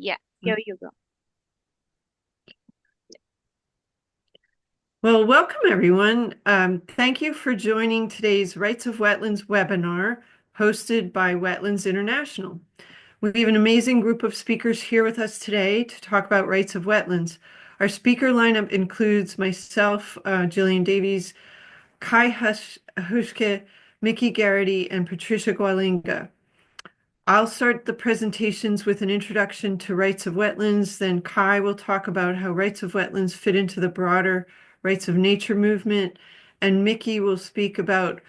Yeah, here you go. Well, welcome everyone. Thank you for joining today's Rights of Wetlands webinar hosted by Wetlands International. We have an amazing group of speakers here with us today to talk about rights of wetlands. Our speaker lineup includes myself, Jillian Davies, Kai Huschke, Mickey Garrity, and Patricia Gualinga. I'll start the presentations with an introduction to rights of wetlands. Then Kai will talk about how rights of wetlands fit into the broader rights of nature movement. And Mickey will speak about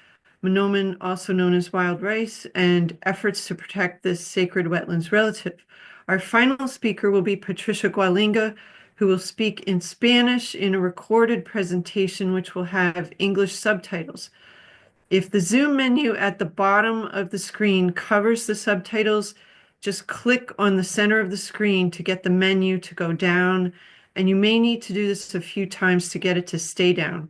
monoman, also known as wild rice, and efforts to protect this sacred wetlands relative. Our final speaker will be Patricia Gualinga, who will speak in Spanish in a recorded presentation, which will have English subtitles. If the Zoom menu at the bottom of the screen covers the subtitles, just click on the center of the screen to get the menu to go down, and you may need to do this a few times to get it to stay down.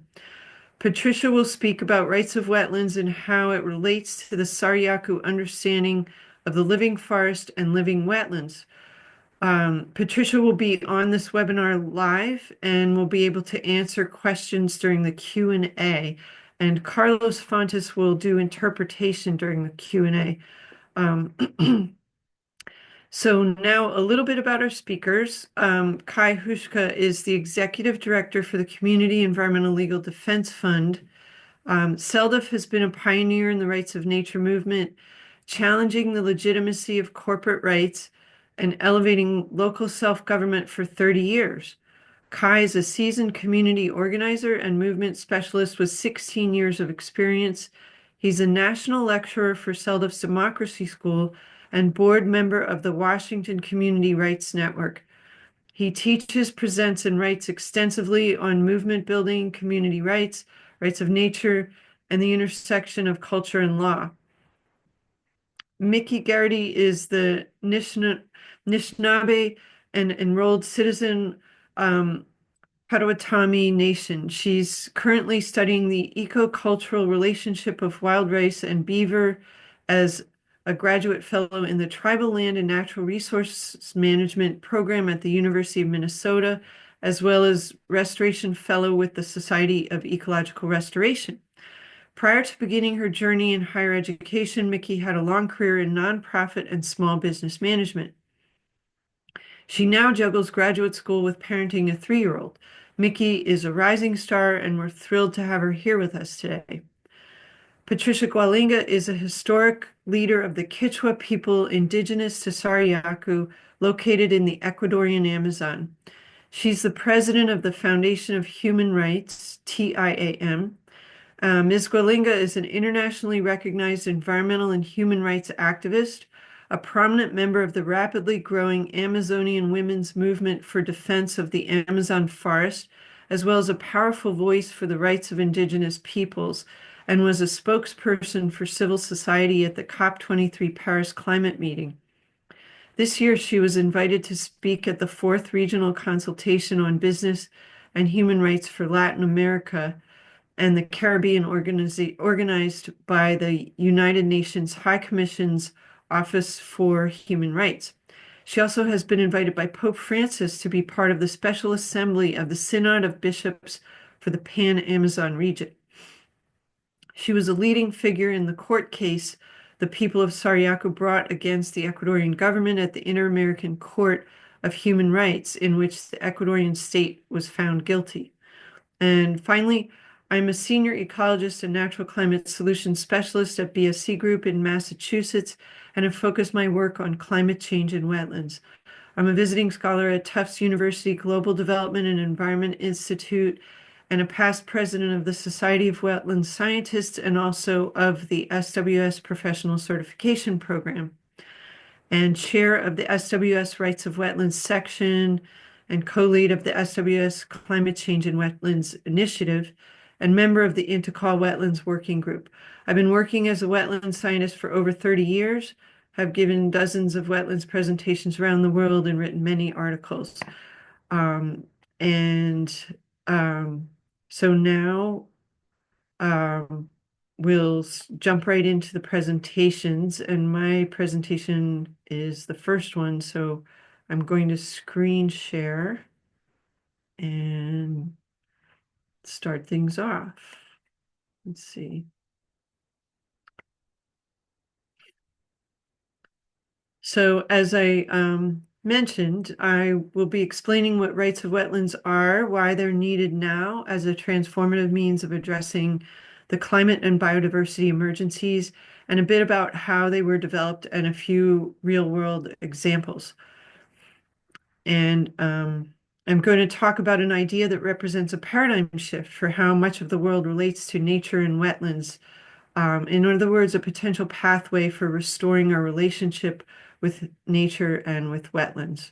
Patricia will speak about rights of wetlands and how it relates to the Sariaku understanding of the living forest and living wetlands. Patricia will be on this webinar live and will be able to answer questions during the Q&A. And Carlos Fontes will do interpretation during the Q&A. So now a little bit about our speakers. Kai Huschke is the Executive Director for the Community Environmental Legal Defense Fund. CELDF has been a pioneer in the rights of nature movement, challenging the legitimacy of corporate rights and elevating local self-government for 30 years. Kai is a seasoned community organizer and movement specialist with 16 years of experience. He's a national lecturer for CELDF's Democracy School and board member of the Washington Community Rights Network. He teaches, presents, and writes extensively on movement building, community rights, rights of nature, and the intersection of culture and law. Mickey Garrity is the Anishinaabe and enrolled citizen Potawatomi Nation. She's currently studying the eco-cultural relationship of wild rice and beaver as a graduate fellow in the Tribal Land and Natural Resources Management program at the University of Minnesota, as well as restoration fellow with the Society of Ecological Restoration. Prior to beginning her journey in higher education, Mickey had a long career in nonprofit and small business management. She now juggles graduate school with parenting a 3-year-old. Mickey is a rising star, and we're thrilled to have her here with us today. Patricia Gualinga is a historic leader of the Quechua people indigenous to Sariaku, located in the Ecuadorian Amazon. She's the president of the Foundation of Human Rights, TIAM. Ms. Gualinga is an internationally recognized environmental and human rights activist, a prominent member of the rapidly growing Amazonian women's movement for defense of the Amazon forest, as well as a powerful voice for the rights of indigenous peoples, and was a spokesperson for civil society at the COP23 Paris climate meeting. This year, she was invited to speak at the 4th Regional Consultation on Business and Human Rights for Latin America and the Caribbean organized by the United Nations High Commission's Office for Human Rights. She also has been invited by Pope Francis to be part of the Special Assembly of the Synod of Bishops for the Pan-Amazon region. She was a leading figure in the court case the people of Sariaco brought against the Ecuadorian government at the Inter-American Court of Human Rights, in which the Ecuadorian state was found guilty. And finally, I'm a senior ecologist and natural climate solutions specialist at BSC Group in Massachusetts and have focused my work on climate change and wetlands. I'm a visiting scholar at Tufts University Global Development and Environment Institute and a past president of the Society of Wetland Scientists and also of the SWS Professional Certification Program, and chair of the SWS Rights of Wetlands section and co-lead of the SWS Climate Change and Wetlands Initiative and member of the Intikal Wetlands Working Group. I've been working as a wetland scientist for over 30 years, have given dozens of wetlands presentations around the world and written many articles. Um, and so now um, we'll jump right into the presentations, and my presentation is the first one. So I'm going to screen share and start things off. Let's see. So as I mentioned, I will be explaining what rights of wetlands are, why they're needed now as a transformative means of addressing the climate and biodiversity emergencies, and a bit about how they were developed and a few real-world examples. And I'm going to talk about an idea that represents a paradigm shift for how much of the world relates to nature and wetlands. In other words, a potential pathway for restoring our relationship with nature and with wetlands.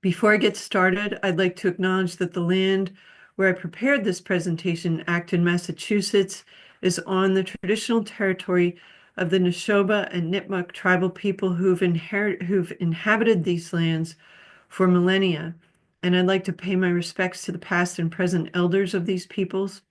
Before I get started, I'd like to acknowledge that the land where I prepared this presentation, Acton, Massachusetts, is on the traditional territory of the Neshoba and Nipmuc tribal people who've inhabited these lands for millennia. And I'd like to pay my respects to the past and present elders of these peoples.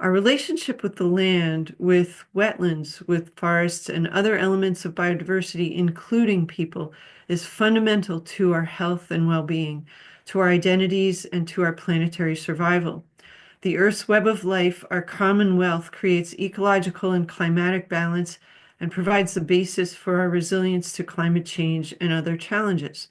Our relationship with the land, with wetlands, with forests, and other elements of biodiversity, including people, is fundamental to our health and well-being, to our identities, and to our planetary survival. The Earth's web of life, our commonwealth, creates ecological and climatic balance and provides the basis for our resilience to climate change and other challenges.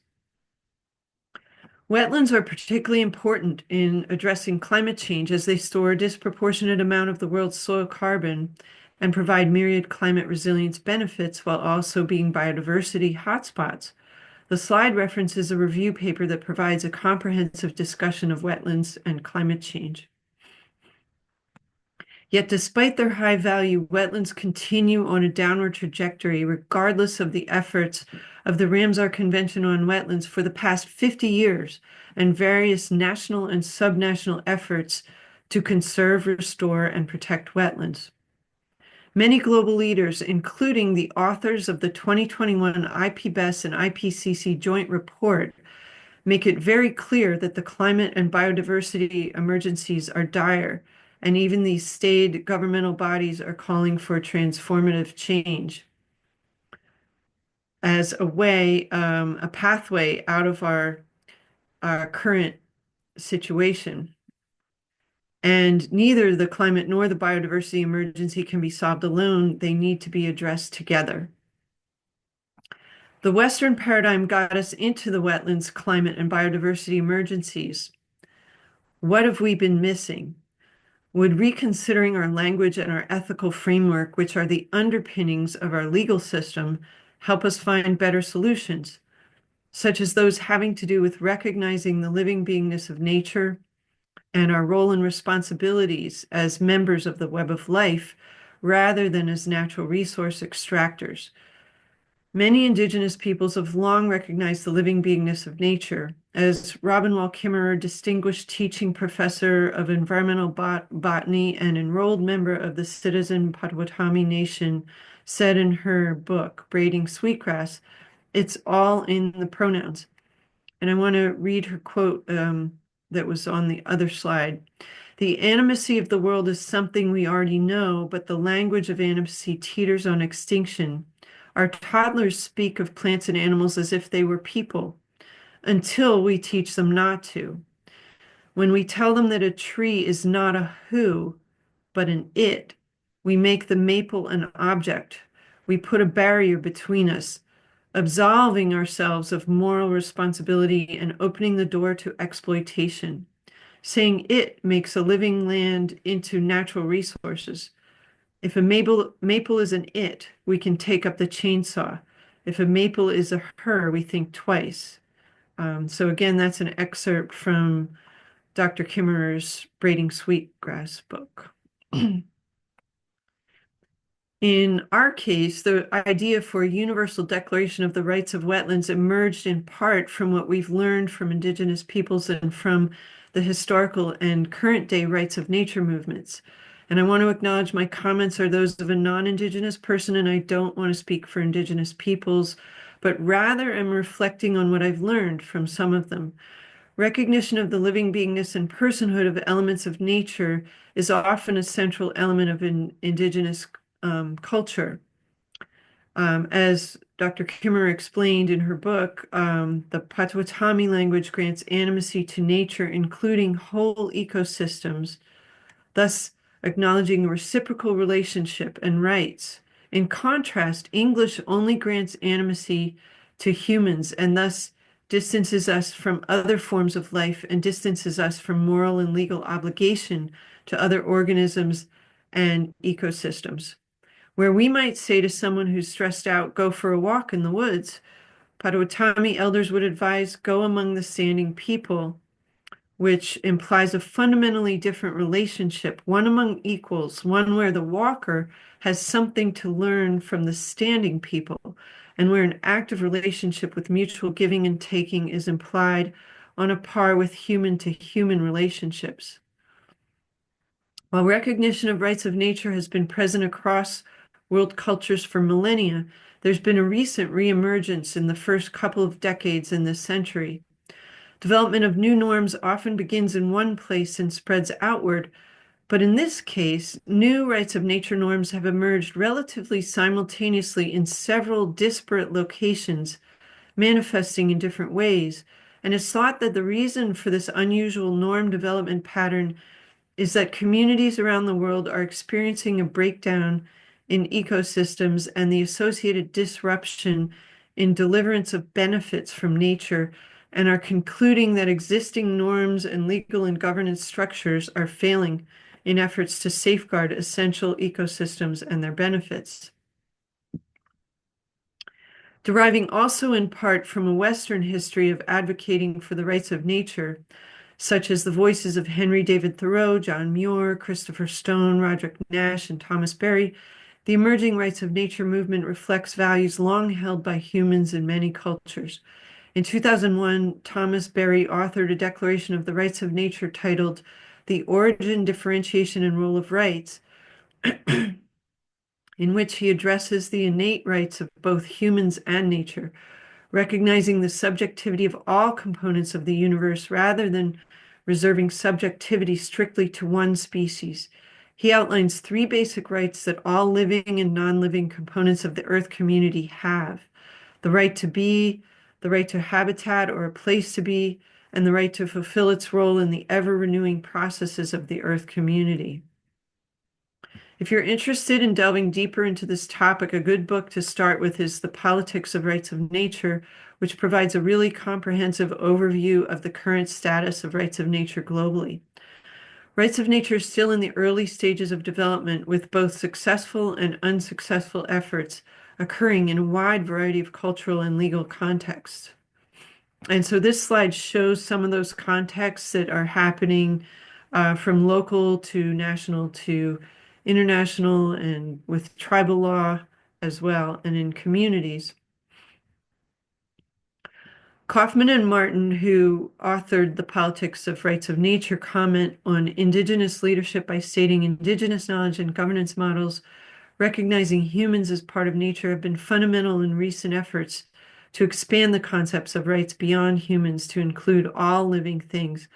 Wetlands are particularly important in addressing climate change as they store a disproportionate amount of the world's soil carbon and provide myriad climate resilience benefits while also being biodiversity hotspots. The slide references a review paper that provides a comprehensive discussion of wetlands and climate change. Yet despite their high value, wetlands continue on a downward trajectory regardless of the efforts of the Ramsar Convention on Wetlands for the past 50 years and various national and subnational efforts to conserve, restore, and protect wetlands. Many global leaders, including the authors of the 2021 IPBES and IPCC joint report, make it very clear that the climate and biodiversity emergencies are dire, and even these staid governmental bodies are calling for transformative change as a way, a pathway out of our current situation. And neither the climate nor the biodiversity emergency can be solved alone. They need to be addressed together. The Western paradigm got us into the wetlands, climate, and biodiversity emergencies. What have we been missing? Would reconsidering our language and our ethical framework, which are the underpinnings of our legal system, help us find better solutions, such as those having to do with recognizing the living beingness of nature and our role and responsibilities as members of the web of life, rather than as natural resource extractors? Many indigenous peoples have long recognized the living beingness of nature. As Robin Wall Kimmerer, distinguished teaching professor of environmental botany and enrolled member of the Citizen Potawatomi Nation, said in her book, Braiding Sweetgrass, it's all in the pronouns. And I want to read her quote that was on the other slide. The animacy of the world is something we already know, but the language of animacy teeters on extinction. Our toddlers speak of plants and animals as if they were people, until we teach them not to. When we tell them that a tree is not a who, but an it, we make the maple an object. We put a barrier between us, absolving ourselves of moral responsibility and opening the door to exploitation. Saying it makes a living land into natural resources. If a maple is an it, we can take up the chainsaw. If a maple is a her, we think twice. So again, that's an excerpt from Dr. Kimmerer's Braiding Sweetgrass book. In our case, the idea for a universal declaration of the rights of wetlands emerged in part from what we've learned from indigenous peoples and from the historical and current day rights of nature movements. And I want to acknowledge my comments are those of a non-indigenous person, and I don't want to speak for indigenous peoples, but rather am reflecting on what I've learned from some of them. Recognition of the living beingness and personhood of elements of nature is often a central element of indigenous culture. As Dr. Kimmerer explained in her book, the Potawatomi language grants animacy to nature, including whole ecosystems, thus acknowledging a reciprocal relationship and rights. In contrast, English only grants animacy to humans and thus distances us from other forms of life and distances us from moral and legal obligation to other organisms and ecosystems. Where we might say to someone who's stressed out, go for a walk in the woods, Potawatomi elders would advise, go among the standing people, which implies a fundamentally different relationship, one among equals, one where the walker has something to learn from the standing people, and where an active relationship with mutual giving and taking is implied on a par with human to human relationships. While recognition of rights of nature has been present across world cultures for millennia, there's been a recent reemergence in the first couple of decades in this century. Development of new norms often begins in one place and spreads outward, but in this case, new rights of nature norms have emerged relatively simultaneously in several disparate locations, manifesting in different ways. And it's thought that the reason for this unusual norm development pattern is that communities around the world are experiencing a breakdown in ecosystems and the associated disruption in deliverance of benefits from nature, and are concluding that existing norms and legal and governance structures are failing in efforts to safeguard essential ecosystems and their benefits. Deriving also in part from a Western history of advocating for the rights of nature, such as the voices of Henry David Thoreau, John Muir, Christopher Stone, Roderick Nash, and Thomas Berry, the emerging rights of nature movement reflects values long held by humans in many cultures. In 2001, Thomas Berry authored a Declaration of the Rights of Nature titled The Origin, Differentiation, and Role of Rights, in which he addresses the innate rights of both humans and nature, recognizing the subjectivity of all components of the universe rather than reserving subjectivity strictly to one species. He outlines three basic rights that all living and non-living components of the Earth community have: the right to be, the right to habitat or a place to be, and the right to fulfill its role in the ever-renewing processes of the Earth community. If you're interested in delving deeper into this topic, a good book to start with is The Politics of Rights of Nature, which provides a really comprehensive overview of the current status of rights of nature globally. Rights of nature is still in the early stages of development, with both successful and unsuccessful efforts occurring in a wide variety of cultural and legal contexts. And so this slide shows some of those contexts that are happening from local to national to international, and with tribal law as well, and in communities. Kaufman and Martin, who authored The Politics of Rights of Nature, comment on indigenous leadership by stating indigenous knowledge and governance models recognizing humans as part of nature have been fundamental in recent efforts to expand the concepts of rights beyond humans to include all living things.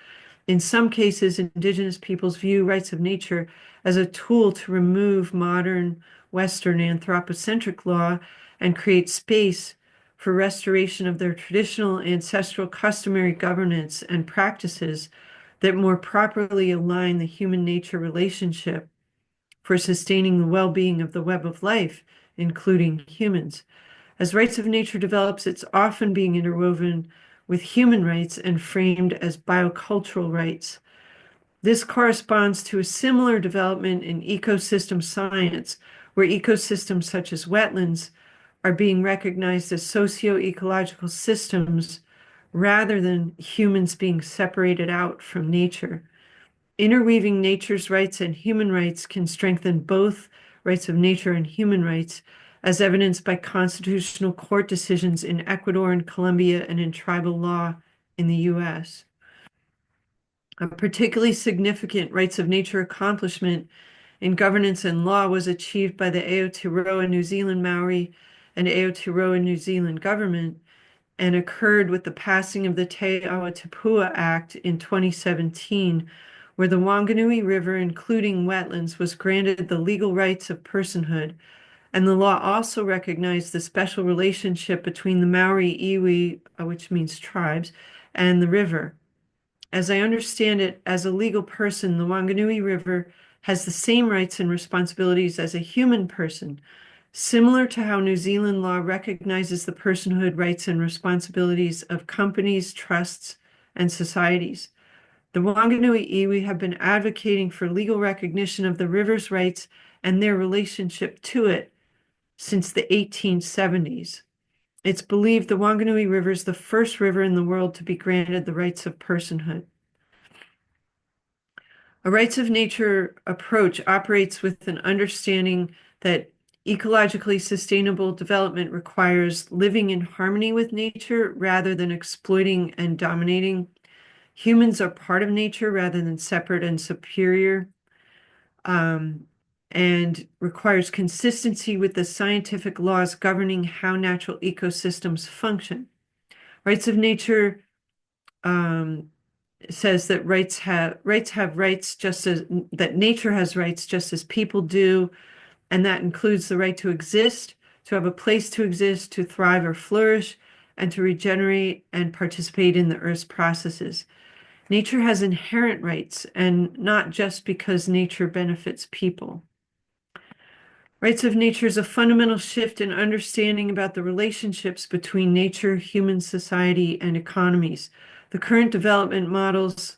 In some cases, indigenous peoples view rights of nature as a tool to remove modern Western anthropocentric law and create space for restoration of their traditional ancestral customary governance and practices that more properly align the human-nature relationship for sustaining the well-being of the web of life, including humans. As rights of nature develops, it's often being interwoven with human rights and framed as biocultural rights. This corresponds to a similar development in ecosystem science, where ecosystems such as wetlands are being recognized as socio-ecological systems rather than humans being separated out from nature. Interweaving nature's rights and human rights can strengthen both rights of nature and human rights, as evidenced by constitutional court decisions in Ecuador and Colombia and in tribal law in the US. A particularly significant rights of nature accomplishment in governance and law was achieved by the Aotearoa New Zealand Maori and Aotearoa New Zealand government, and occurred with the passing of the Te Awa Tapua Act in 2017, where the Wanganui River, including wetlands, was granted the legal rights of personhood, And the law also recognized the special relationship between the Maori iwi, which means tribes, and the river. As I understand it, as a legal person, the Wanganui River has the same rights and responsibilities as a human person, similar to how New Zealand law recognizes the personhood rights and responsibilities of companies, trusts, and societies. The Wanganui iwi have been advocating for legal recognition of the river's rights and their relationship to it since the 1870s. It's believed the Wanganui River is the first river in the world to be granted the rights of personhood. A rights of nature approach operates with an understanding that ecologically sustainable development requires living in harmony with nature rather than exploiting and dominating. Humans are part of nature rather than separate and superior, and requires consistency with the scientific laws governing how natural ecosystems function. Rights of nature says that rights have rights just as that nature has rights just as people do, and that includes the right to exist, to have a place to exist, to thrive or flourish, and to regenerate and participate in the earth's processes. Nature has inherent rights, and not just because nature benefits people. Rights of nature is a fundamental shift in understanding about the relationships between nature, human society, and economies. The current development models,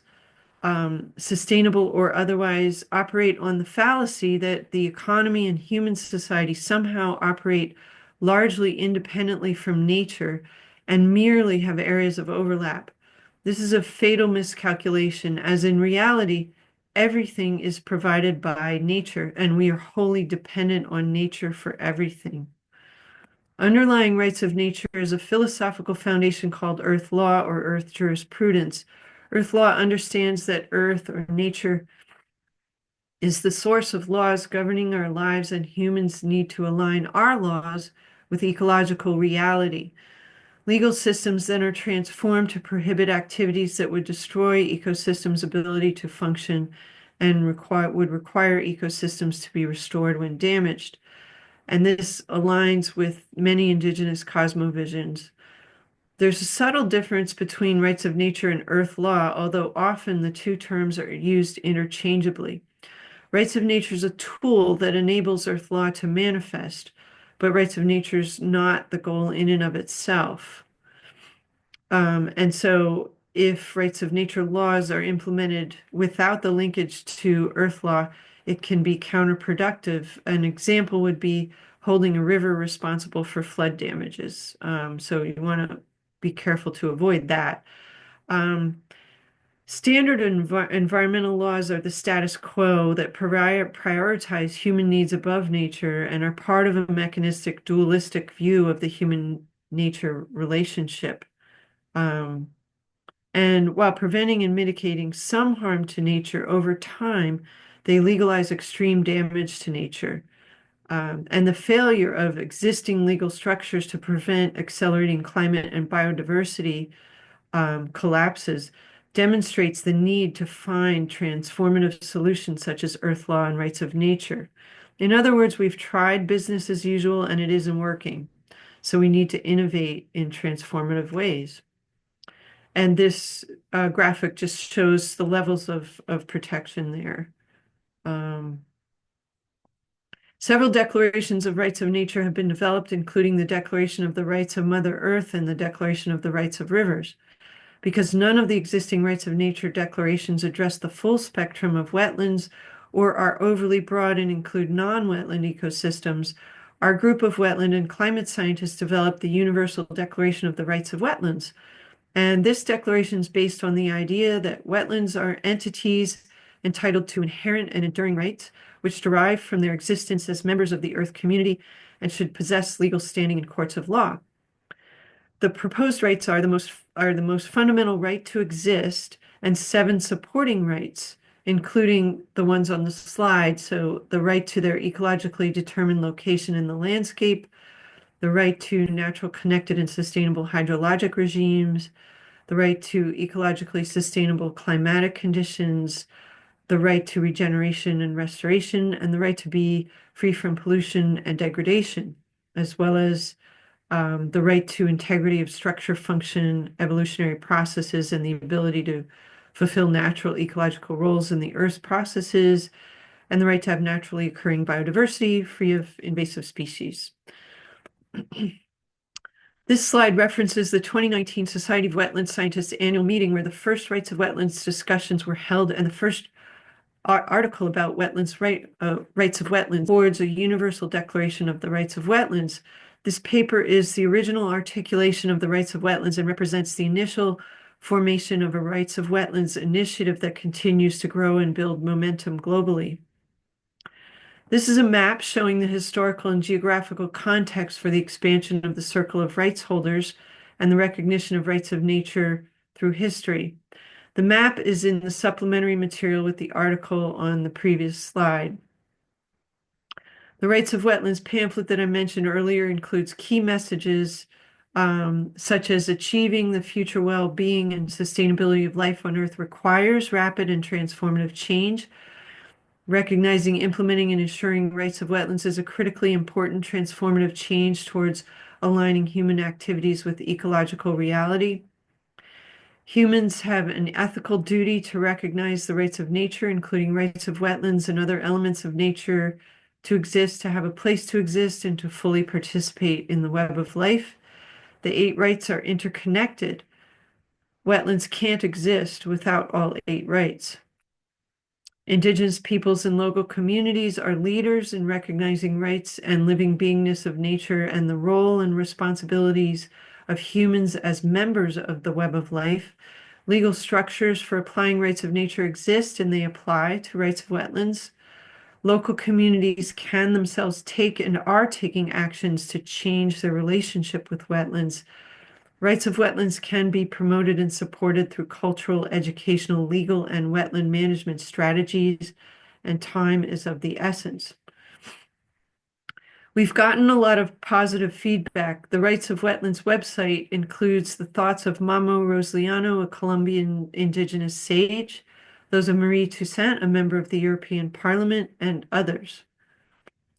sustainable or otherwise, operate on the fallacy that the economy and human society somehow operate largely independently from nature and merely have areas of overlap. This is a fatal miscalculation, as in reality, everything is provided by nature, and we are wholly dependent on nature for everything. Underlying rights of nature is a philosophical foundation called earth law or earth jurisprudence. Earth law understands that earth or nature is the source of laws governing our lives, and humans need to align our laws with ecological reality. Legal systems then are transformed to prohibit activities that would destroy ecosystems' ability to function and would require ecosystems to be restored when damaged. And this aligns with many indigenous cosmovisions. There's a subtle difference between rights of nature and earth law, although often the two terms are used interchangeably. Rights of nature is a tool that enables earth law to manifest, but rights of nature is not the goal in and of itself. And so if rights of nature laws are implemented without the linkage to earth law, it can be counterproductive. An example would be holding a river responsible for flood damages. So you want to be careful to avoid that. Standard environmental laws are the status quo that prioritize human needs above nature and are part of a mechanistic, dualistic view of the human-nature relationship. And while preventing and mitigating some harm to nature over time, they legalize extreme damage to nature. And the failure of existing legal structures to prevent accelerating climate and biodiversity collapses demonstrates the need to find transformative solutions such as earth law and rights of nature. In other words, we've tried business as usual and it isn't working. So we need to innovate in transformative ways. And this graphic just shows the levels of protection there. Several declarations of rights of nature have been developed, including the Declaration of the Rights of Mother Earth and the Declaration of the Rights of Rivers. Because none of the existing rights of nature declarations address the full spectrum of wetlands or are overly broad and include non-wetland ecosystems, our group of wetland and climate scientists developed the Universal Declaration of the Rights of Wetlands. And this declaration is based on the idea that wetlands are entities entitled to inherent and enduring rights, which derive from their existence as members of the Earth community and should possess legal standing in courts of law. The proposed rights are the most fundamental right to exist and 7 supporting rights, including the ones on the slide. So the right to their ecologically determined location in the landscape, the right to natural, connected, and sustainable hydrologic regimes, the right to ecologically sustainable climatic conditions, the right to regeneration and restoration, and the right to be free from pollution and degradation, as well as the right to integrity of structure, function, evolutionary processes, and the ability to fulfill natural ecological roles in the Earth's processes, and the right to have naturally occurring biodiversity free of invasive species. This slide references the 2019 Society of Wetland Scientists annual meeting where the first rights of wetlands discussions were held, and the first article about wetlands rights of wetlands boards a universal declaration of the rights of wetlands. This paper is the original articulation of the rights of wetlands and represents the initial formation of a rights of wetlands initiative that continues to grow and build momentum globally. This is a map showing the historical and geographical context for the expansion of the circle of rights holders and the recognition of rights of nature through history. The map is in the supplementary material with the article on the previous slide. The Rights of Wetlands pamphlet that I mentioned earlier includes key messages such as achieving the future well-being and sustainability of life on Earth requires rapid and transformative change. Recognizing, implementing, and ensuring rights of wetlands is a critically important transformative change towards aligning human activities with ecological reality. Humans have an ethical duty to recognize the rights of nature, including rights of wetlands and other elements of nature to exist, to have a place to exist, and to fully participate in the web of life. The 8 rights are interconnected. Wetlands can't exist without all 8 rights. Indigenous peoples and local communities are leaders in recognizing rights and living beingness of nature and the role and responsibilities of humans as members of the web of life. Legal structures for applying rights of nature exist and they apply to rights of wetlands. Local communities can themselves take and are taking actions to change their relationship with wetlands. Rights of wetlands can be promoted and supported through cultural, educational, legal, and wetland management strategies, and time is of the essence. We've gotten a lot of positive feedback. The Rights of Wetlands website includes the thoughts of Mamo Rosliano, a Colombian indigenous sage, those of Marie Toussaint, a member of the European Parliament, and others.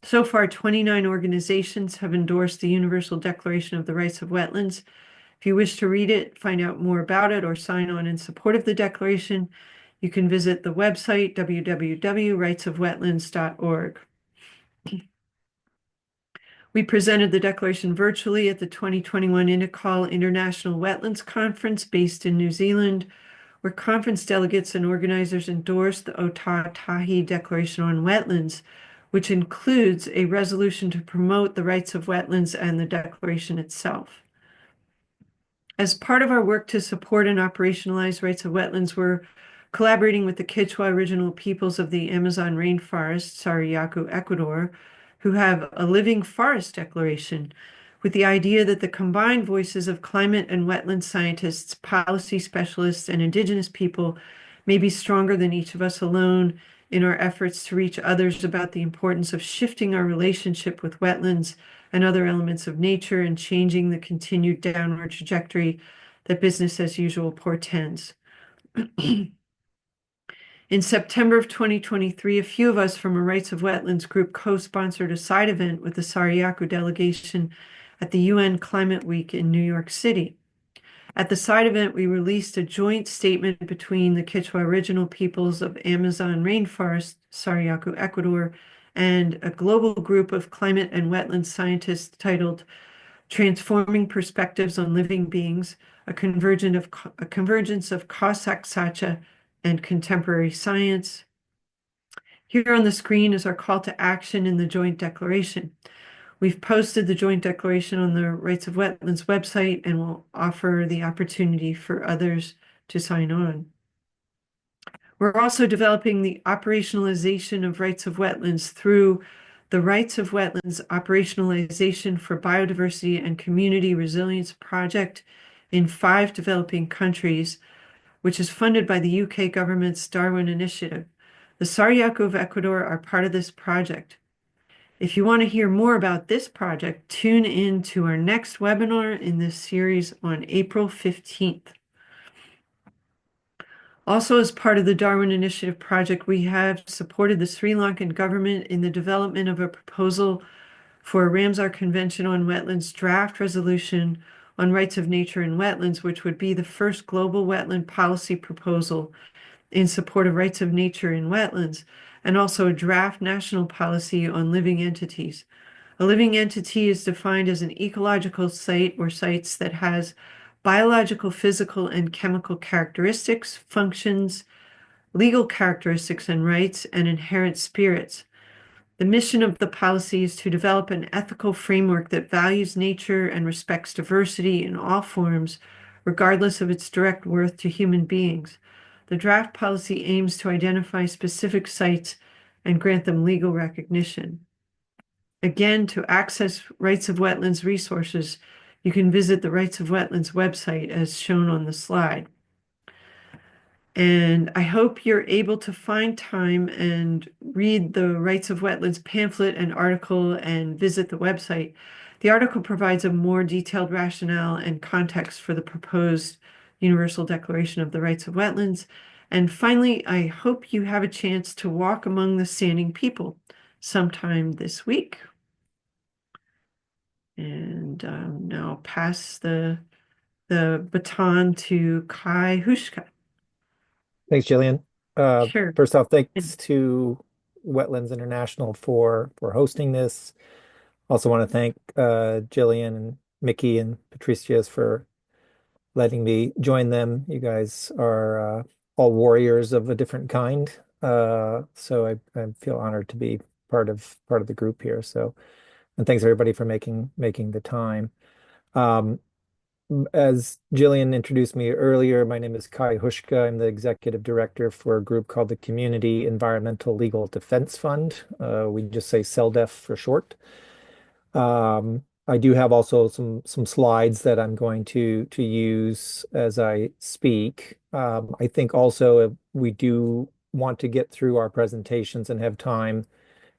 So far, 29 organizations have endorsed the Universal Declaration of the Rights of Wetlands. If you wish to read it, find out more about it, or sign on in support of the declaration, you can visit the website www.rightsofwetlands.org. We presented the declaration virtually at the 2021 Inukal International Wetlands Conference based in New Zealand, where conference delegates and organizers endorsed the Ōtāutahi Declaration on Wetlands, which includes a resolution to promote the rights of wetlands and the declaration itself. As part of our work to support and operationalize rights of wetlands, we're collaborating with the Quechua original peoples of the Amazon rainforest, Sariaco, Ecuador, who have a living forest declaration, with the idea that the combined voices of climate and wetland scientists, policy specialists, and indigenous people may be stronger than each of us alone in our efforts to reach others about the importance of shifting our relationship with wetlands and other elements of nature and changing the continued downward trajectory that business as usual portends. In September of 2023, a few of us from a Rights of Wetlands group co-sponsored a side event with the Sariaco delegation at the UN Climate Week in New York City. At the side event, we released a joint statement between the Quechua original peoples of Amazon rainforest, Sariaco, Ecuador, and a global group of climate and wetland scientists titled Transforming Perspectives on Living Beings, a convergence of Cossack Sacha and contemporary science. Here on the screen is our call to action in the joint declaration. We've posted the joint declaration on the Rights of Wetlands website and will offer the opportunity for others to sign on. We're also developing the operationalization of rights of wetlands through the Rights of Wetlands Operationalization for Biodiversity and Community Resilience project in 5 developing countries, which is funded by the UK government's Darwin Initiative. The Sariaco of Ecuador are part of this project. If you want to hear more about this project, tune in to our next webinar in this series on April 15th. Also, as part of the Darwin Initiative project, we have supported the Sri Lankan government in the development of a proposal for a Ramsar Convention on Wetlands draft resolution on rights of nature in wetlands, which would be the first global wetland policy proposal in support of rights of nature in wetlands, and also a draft national policy on living entities. A living entity is defined as an ecological site or sites that has biological, physical, and chemical characteristics, functions, legal characteristics and rights, and inherent spirits. The mission of the policy is to develop an ethical framework that values nature and respects diversity in all forms, regardless of its direct worth to human beings. The draft policy aims to identify specific sites and grant them legal recognition. Again, to access Rights of Wetlands resources, you can visit the Rights of Wetlands website as shown on the slide. And I hope you're able to find time and read the Rights of Wetlands pamphlet and article and visit the website. The article provides a more detailed rationale and context for the proposed Universal Declaration of the Rights of Wetlands. And finally, I hope you have a chance to walk among the standing people sometime this week. And now I'll pass the baton to Kai Huschke. Thanks, Jillian. Sure. First off, thanks to Wetlands International for hosting this. Also want to thank Jillian and Mickey and Patricia's for letting me join them. You guys are all warriors of a different kind. So I feel honored to be part of the group here. So, and thanks everybody for making the time. Um, as Jillian introduced me earlier, my name is Kai Huschke. I'm the executive director for a group called the Community Environmental Legal Defense Fund. We just say CELDF for short. I do have also some slides that I'm going to use as I speak. I think also we do want to get through our presentations and have time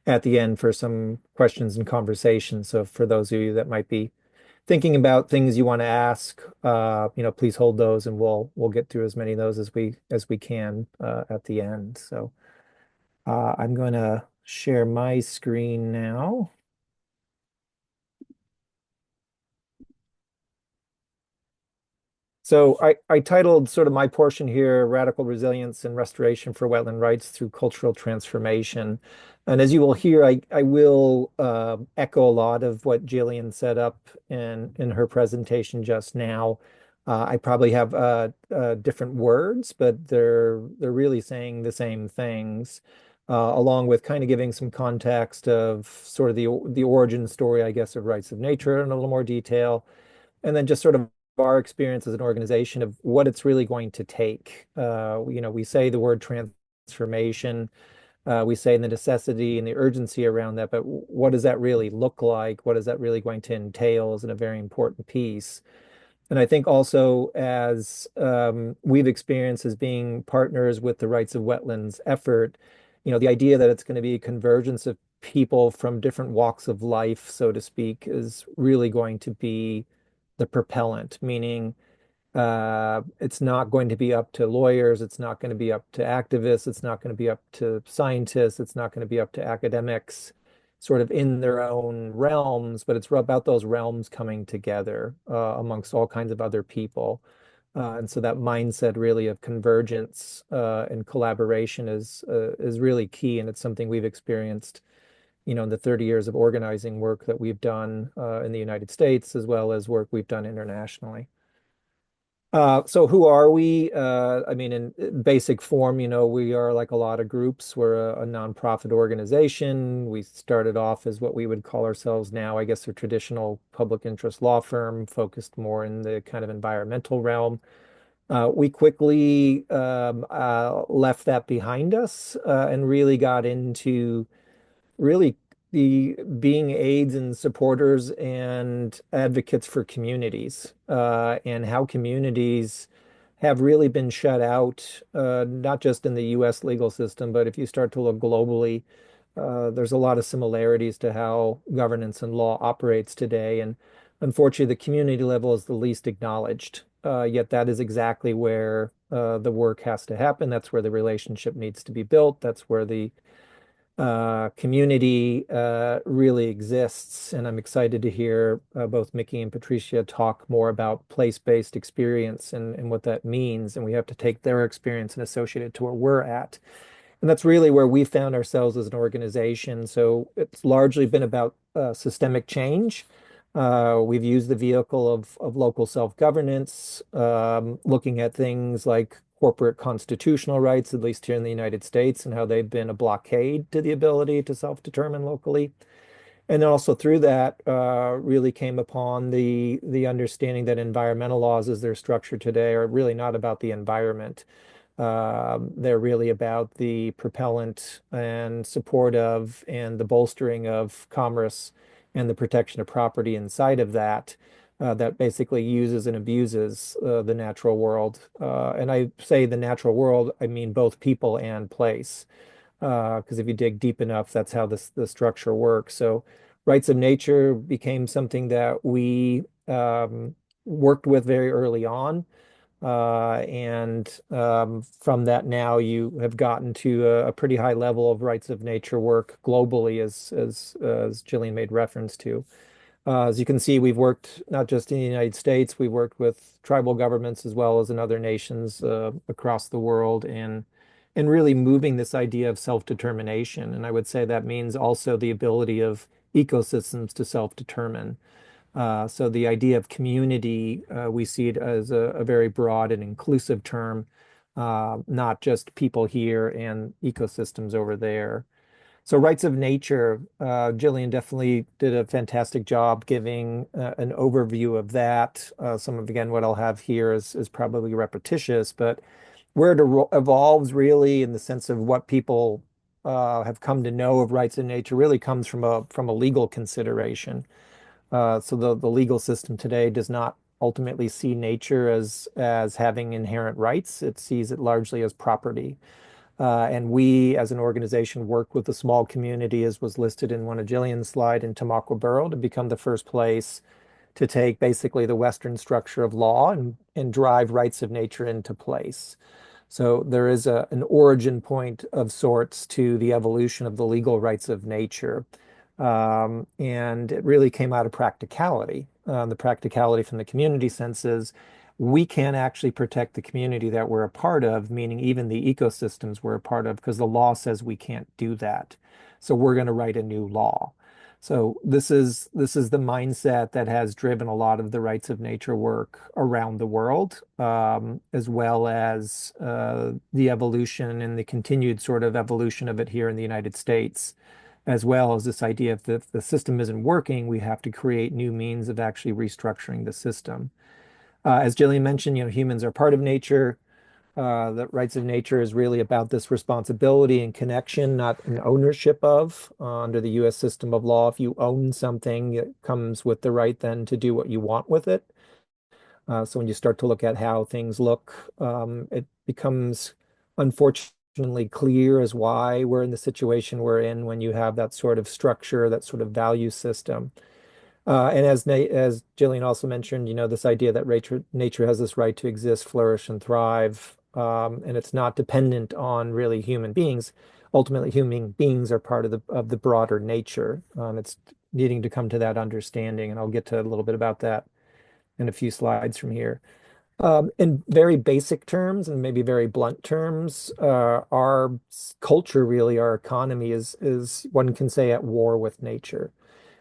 at the end for some questions and conversations. So for those of you that might be thinking about things you want to ask, please hold those, and we'll get through as many of those as we can at the end. So I'm going to share my screen now. So I titled sort of my portion here, Radical Resilience and Restoration for Wetland Rights Through Cultural Transformation. And as you will hear, I will echo a lot of what Jillian set up in her presentation just now. I probably have different words, but they're really saying the same things, along with kind of giving some context of sort of the origin story, I guess, of rights of nature in a little more detail, and then just sort of our experience as an organization of what it's really going to take. We say the word transformation, we say the necessity and the urgency around that, but what does that really look like? What is that really going to entail is a very important piece. And I think also as we've experienced as being partners with the Rights of Wetlands effort, the idea that it's going to be a convergence of people from different walks of life, so to speak, is really going to be the propellant, meaning it's not going to be up to lawyers, it's not going to be up to activists, it's not going to be up to scientists, it's not going to be up to academics, sort of in their own realms, but it's about those realms coming together amongst all kinds of other people. And so that mindset really of convergence and collaboration is really key, and it's something we've experienced in the 30 years of organizing work that we've done in the United States, as well as work we've done internationally. So who are we? I mean, in basic form, we are like a lot of groups. We're a nonprofit organization. We started off as what we would call ourselves now, I guess, a traditional public interest law firm focused more in the kind of environmental realm. We quickly left that behind us and really got into really the being aides and supporters and advocates for communities and how communities have really been shut out, not just in the US legal system, but if you start to look globally, there's a lot of similarities to how governance and law operates today. And unfortunately, the community level is the least acknowledged. Yet that is exactly where the work has to happen. That's where the relationship needs to be built. That's where the community really exists. And I'm excited to hear both Mickey and Patricia talk more about place-based experience and what that means. And we have to take their experience and associate it to where we're at. And that's really where we found ourselves as an organization. So it's largely been about systemic change. We've used the vehicle of local self-governance, looking at things like corporate constitutional rights, at least here in the United States, and how they've been a blockade to the ability to self-determine locally. And then also through that, really came upon the understanding that environmental laws as they're structured today are really not about the environment. They're really about the propellant and support of and the bolstering of commerce and the protection of property inside of that, that basically uses and abuses the natural world. And I say the natural world, I mean both people and place. Because if you dig deep enough, that's how the structure works. So rights of nature became something that we worked with very early on. And from that now you have gotten to a pretty high level of rights of nature work globally, as Jillian made reference to. As you can see, we've worked not just in the United States, we've worked with tribal governments as well as in other nations across the world, and really moving this idea of self-determination. And I would say that means also the ability of ecosystems to self-determine. So the idea of community, we see it as a very broad and inclusive term, not just people here and ecosystems over there. So rights of nature, Jillian definitely did a fantastic job giving an overview of that. Some of, again, what I'll have here is probably repetitious, but where it evolves really in the sense of what people have come to know of rights of nature really comes from a legal consideration. So the legal system today does not ultimately see nature as having inherent rights. It sees it largely as property. And we, as an organization, work with a small community, as was listed in one of Jillian's slide, in Tamaqua Borough, to become the first place to take basically the Western structure of law and drive rights of nature into place. So there is an origin point of sorts to the evolution of the legal rights of nature. And it really came out of practicality. The practicality from the community sense is we can't actually protect the community that we're a part of, meaning even the ecosystems we're a part of, because the law says we can't do that. So we're going to write a new law. So this is the mindset that has driven a lot of the rights of nature work around the world, as well as the evolution and the continued sort of evolution of it here in the United States, as well as this idea of if the system isn't working, we have to create new means of actually restructuring the system. As Jillian mentioned, humans are part of nature. The rights of nature is really about this responsibility and connection, not an ownership of. Under the U.S. system of law, if you own something, it comes with the right then to do what you want with it. So when you start to look at how things look, it becomes unfortunately clear as why we're in the situation we're in when you have that sort of structure, that sort of value system. And as Jillian also mentioned, this idea that nature has this right to exist, flourish, and thrive, and it's not dependent on really human beings. Ultimately, human beings are part of the broader nature. It's needing to come to that understanding, and I'll get to a little bit about that in a few slides from here. In very basic terms and maybe very blunt terms, our culture, really, our economy is one can say at war with nature.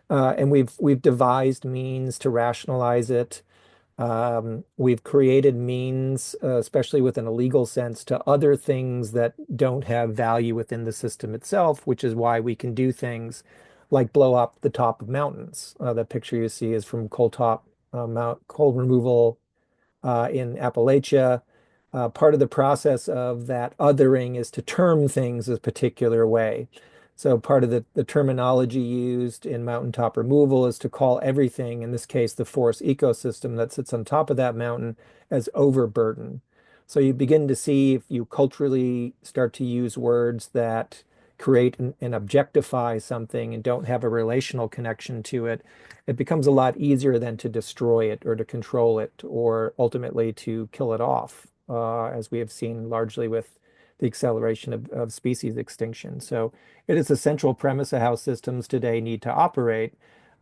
And we've devised means to rationalize it. We've created means, especially within a legal sense, to other things that don't have value within the system itself, which is why we can do things like blow up the top of mountains. That picture you see is from coal removal in Appalachia. Part of the process of that othering is to term things a particular way. So part of the terminology used in mountaintop removal is to call everything, in this case, the forest ecosystem that sits on top of that mountain, as overburden. So you begin to see, if you culturally start to use words that create and objectify something and don't have a relational connection to it, it becomes a lot easier than to destroy it or to control it or ultimately to kill it off. as we have seen largely with the acceleration of species extinction. So it is a central premise of how systems today need to operate,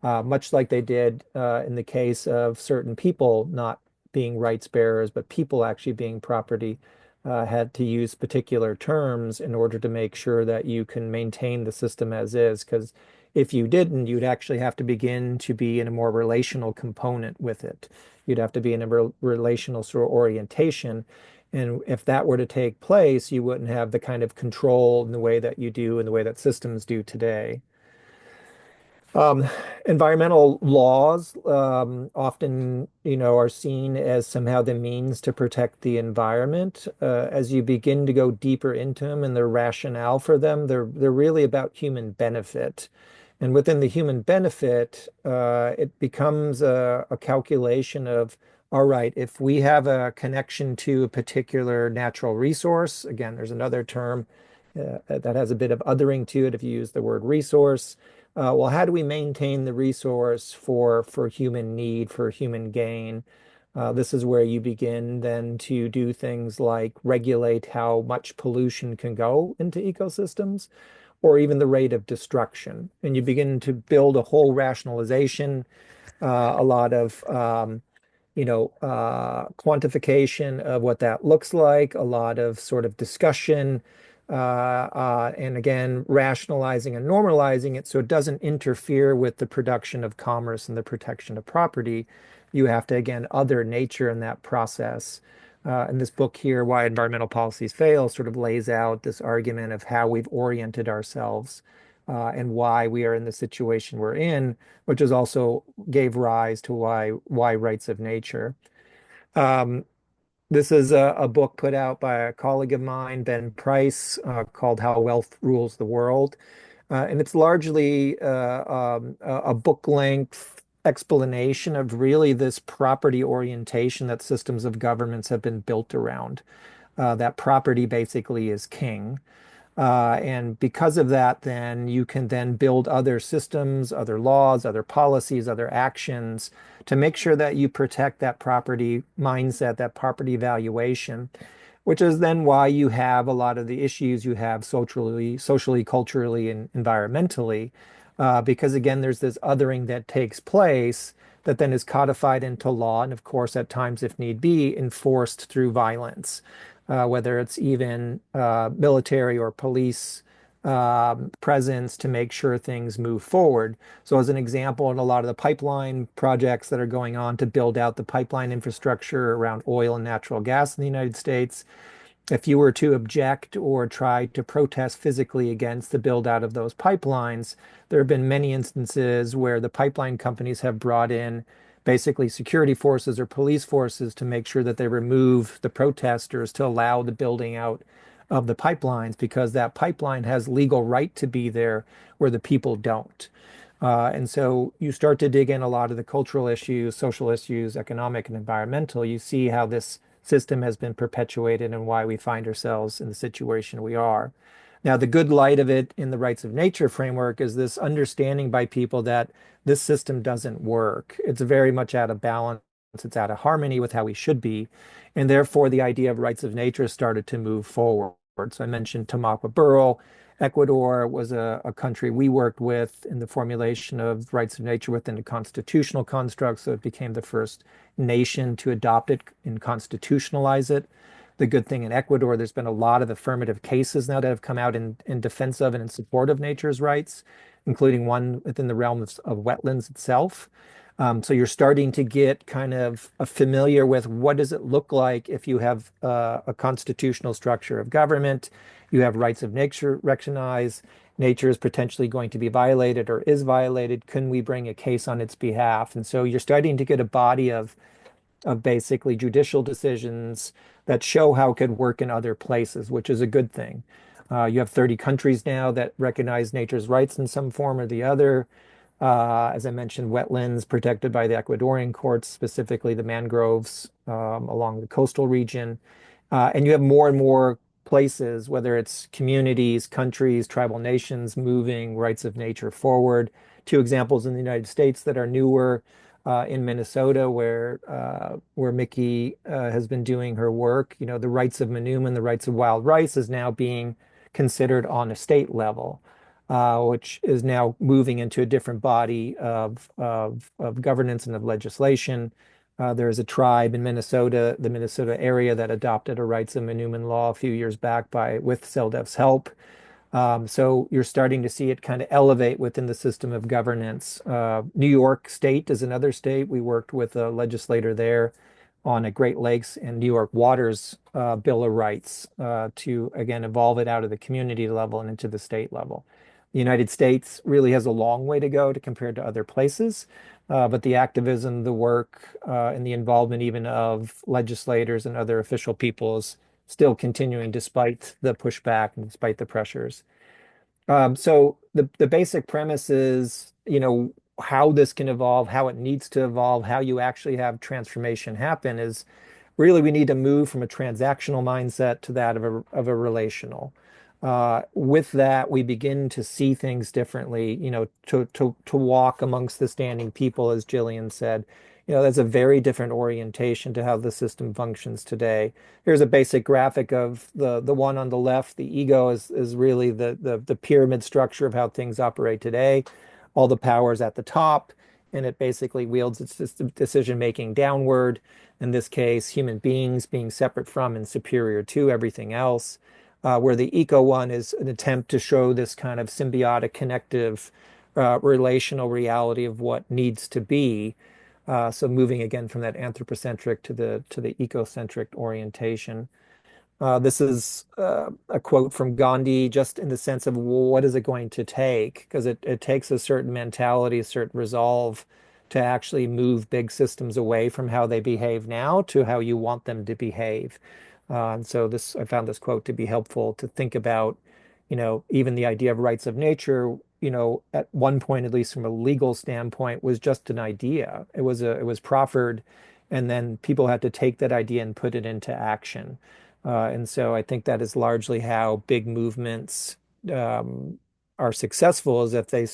much like they did in the case of certain people not being rights bearers, but people actually being property, had to use particular terms in order to make sure that you can maintain the system as is. Because if you didn't, you'd actually have to begin to be in a more relational component with it. You'd have to be in a relational sort of orientation. And if that were to take place, you wouldn't have the kind of control in the way that you do in the way that systems do today. Um, Environmental laws often, are seen as somehow the means to protect the environment. As you begin to go deeper into them and the rationale for them, they're really about human benefit. And within the human benefit, it becomes a calculation of, all right, if we have a connection to a particular natural resource, again, there's another term that has a bit of othering to it if you use the word resource. Well, how do we maintain the resource for human need, for human gain? This is where you begin then to do things like regulate how much pollution can go into ecosystems, or even the rate of destruction. And you begin to build a whole rationalization, a lot of quantification of what that looks like, a lot of sort of discussion, and again, rationalizing and normalizing it so it doesn't interfere with the production of commerce and the protection of property. You have to, again, other nature in that process. And this book here, Why Environmental Policies Fail, sort of lays out this argument of how we've oriented ourselves, and why we are in the situation we're in, which is also gave rise to why rights of nature. Um, this is a book put out by a colleague of mine, Ben Price, called How Wealth Rules the World. And it's largely a book length explanation of really this property orientation that systems of governments have been built around. That property basically is king. And because of that, then you can then build other systems, other laws, other policies, other actions to make sure that you protect that property mindset, that property valuation, which is then why you have a lot of the issues you have socially, culturally, and environmentally. Because again, there's this othering that takes place that then is codified into law, and of course, at times, if need be, enforced through violence, whether it's even military or police presence to make sure things move forward. So, as an example, in a lot of the pipeline projects that are going on to build out the pipeline infrastructure around oil and natural gas in the United States, if you were to object or try to protest physically against the build out of those pipelines, there have been many instances where the pipeline companies have brought in basically security forces or police forces to make sure that they remove the protesters to allow the building out of the pipelines, because that pipeline has legal right to be there where the people don't. And so you start to dig in a lot of the cultural issues, social issues, economic and environmental. You see how this system has been perpetuated and why we find ourselves in the situation we are. Now, the good light of it in the rights of nature framework is this understanding by people that this system doesn't work. It's very much out of balance. It's out of harmony with how we should be. And therefore, the idea of rights of nature started to move forward. So I mentioned Tamaqua Borough. Ecuador was a country we worked with in the formulation of rights of nature within the constitutional construct. So it became the first nation to adopt it and constitutionalize it. The good thing in Ecuador, there's been a lot of affirmative cases now that have come out in defense of and in support of nature's rights, including one within the realm of wetlands itself. So you're starting to get kind of familiar with what does it look like if you have a constitutional structure of government, you have rights of nature recognized, nature is potentially going to be violated or is violated. Can we bring a case on its behalf? And so you're starting to get a body of basically judicial decisions that show how it could work in other places, which is a good thing. You have 30 countries now that recognize nature's rights in some form or the other. As I mentioned, wetlands protected by the Ecuadorian courts, specifically the mangroves along the coastal region. And you have more and more places, whether it's communities, countries, tribal nations, moving rights of nature forward. Two examples in the United States that are newer. in Minnesota, where Mickey has been doing her work. The rights of Manoomin, the rights of wild rice, is now being considered on a state level, which is now moving into a different body of governance and of legislation. There is a tribe in Minnesota, the Minnesota area, that adopted a rights of Manoomin law a few years back with CELDF's help. So you're starting to see it kind of elevate within the system of governance. New York State is another state. We worked with a legislator there on a Great Lakes and New York Waters Bill of Rights to, again, evolve it out of the community level and into the state level. The United States really has a long way to go to compare to other places, but the activism, the work, and the involvement even of legislators and other official people is still continuing despite the pushback and despite the pressures. So the basic premise is, how this can evolve, how it needs to evolve, how you actually have transformation happen is really we need to move from a transactional mindset to that of a relational. With that, we begin to see things differently, to walk amongst the standing people, as Jillian said. That's a very different orientation to how the system functions today. Here's a basic graphic of the one on the left. The ego is really the pyramid structure of how things operate today. All the power is at the top, and it basically wields its decision making downward. In this case, human beings being separate from and superior to everything else. Where the eco one is an attempt to show this kind of symbiotic, connective, relational reality of what needs to be. So moving again from that anthropocentric to the ecocentric orientation. This is a quote from Gandhi, just in the sense of, well, what is it going to take? Because it takes a certain mentality, a certain resolve to actually move big systems away from how they behave now to how you want them to behave. And so I found this quote to be helpful to think about, even the idea of rights of nature, at one point, at least from a legal standpoint, was just an idea. It was proffered, and then people had to take that idea and put it into action. And so I think that is largely how big movements are successful, is if they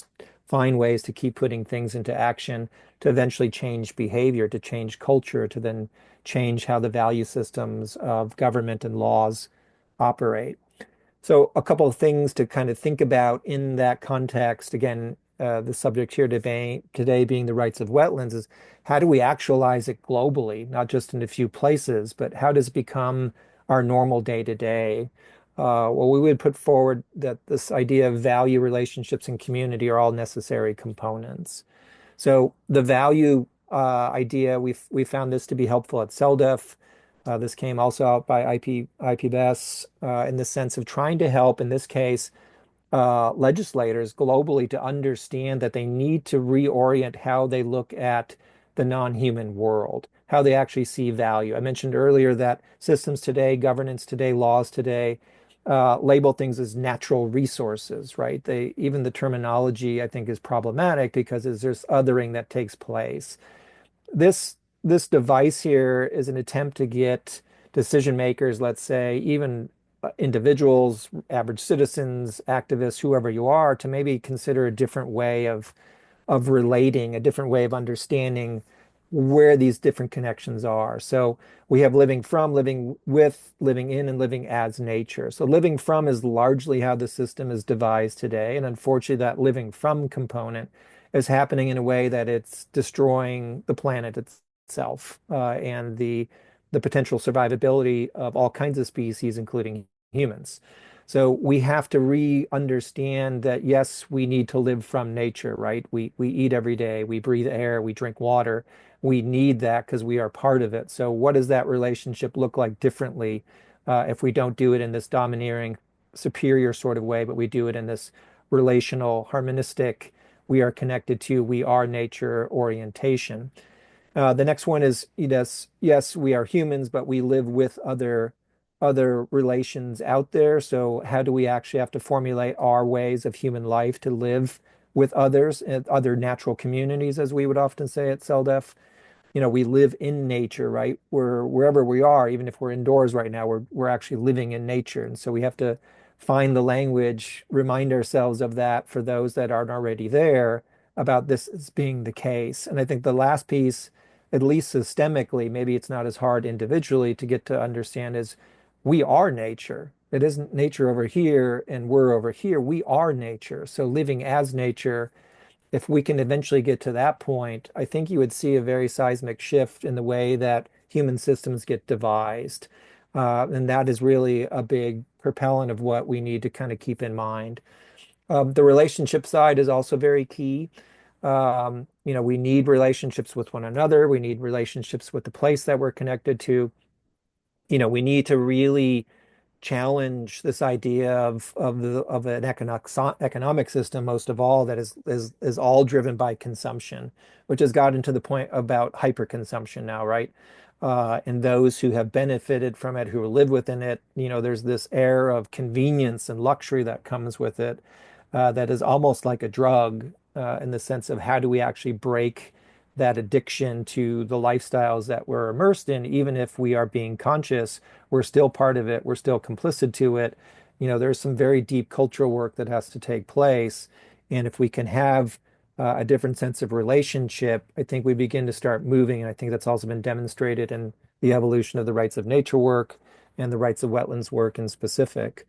find ways to keep putting things into action to eventually change behavior, to change culture, to then change how the value systems of government and laws operate. So a couple of things to kind of think about in that context. Again, the subject here today being the rights of wetlands is how do we actualize it globally, not just in a few places, but how does it become our normal day to day? Well, we would put forward that this idea of value, relationships, and community are all necessary components. So the value idea, we found this to be helpful at CELDF. This came also out by IPBES in the sense of trying to help, in this case, legislators globally to understand that they need to reorient how they look at the non-human world, how they actually see value. I mentioned earlier that systems today, governance today, laws today, label things as natural resources, right? Even the terminology, I think, is problematic because there's othering that takes place. This device here is an attempt to get decision makers, let's say, even individuals, average citizens, activists, whoever you are, to maybe consider a different way of relating, a different way of understanding where these different connections are. So we have living from, living with, living in, and living as nature. So living from is largely how the system is devised today. And unfortunately, that living from component is happening in a way that it's destroying the planet itself, and the potential survivability of all kinds of species, including humans. So we have to re-understand that, yes, we need to live from nature, right? We eat every day, we breathe air, we drink water. We need that because we are part of it. So what does that relationship look like differently if we don't do it in this domineering, superior sort of way, but we do it in this relational, harmonistic, we are connected to, we are nature orientation. The next one is, yes, we are humans, but we live with other relations out there. So how do we actually have to formulate our ways of human life to live with others and other natural communities, as we would often say at CELDF? We live in nature, right? Wherever we are, even if we're indoors right now, we're actually living in nature. And so we have to find the language, remind ourselves of that for those that aren't already there, about this as being the case. And I think the last piece, at least systemically, maybe it's not as hard individually to get to understand, is we are nature. It isn't nature over here and we're over here. We are nature. So living as nature, if we can eventually get to that point, I think you would see a very seismic shift in the way that human systems get devised. And that is really a big propellant of what we need to kind of keep in mind. The relationship side is also very key. We need relationships with one another. We need relationships with the place that we're connected to. We need to really challenge this idea of an economic system, most of all, that is all driven by consumption, which has gotten to the point about hyperconsumption now, right? And those who have benefited from it, who live within it, there's this air of convenience and luxury that comes with it, that is almost like a drug, in the sense of how do we actually break that addiction to the lifestyles that we're immersed in, even if we are being conscious, we're still part of it, we're still complicit to it. There's some very deep cultural work that has to take place. And if we can have a different sense of relationship, I think we begin to start moving. And I think that's also been demonstrated in the evolution of the rights of nature work and the rights of wetlands work in specific.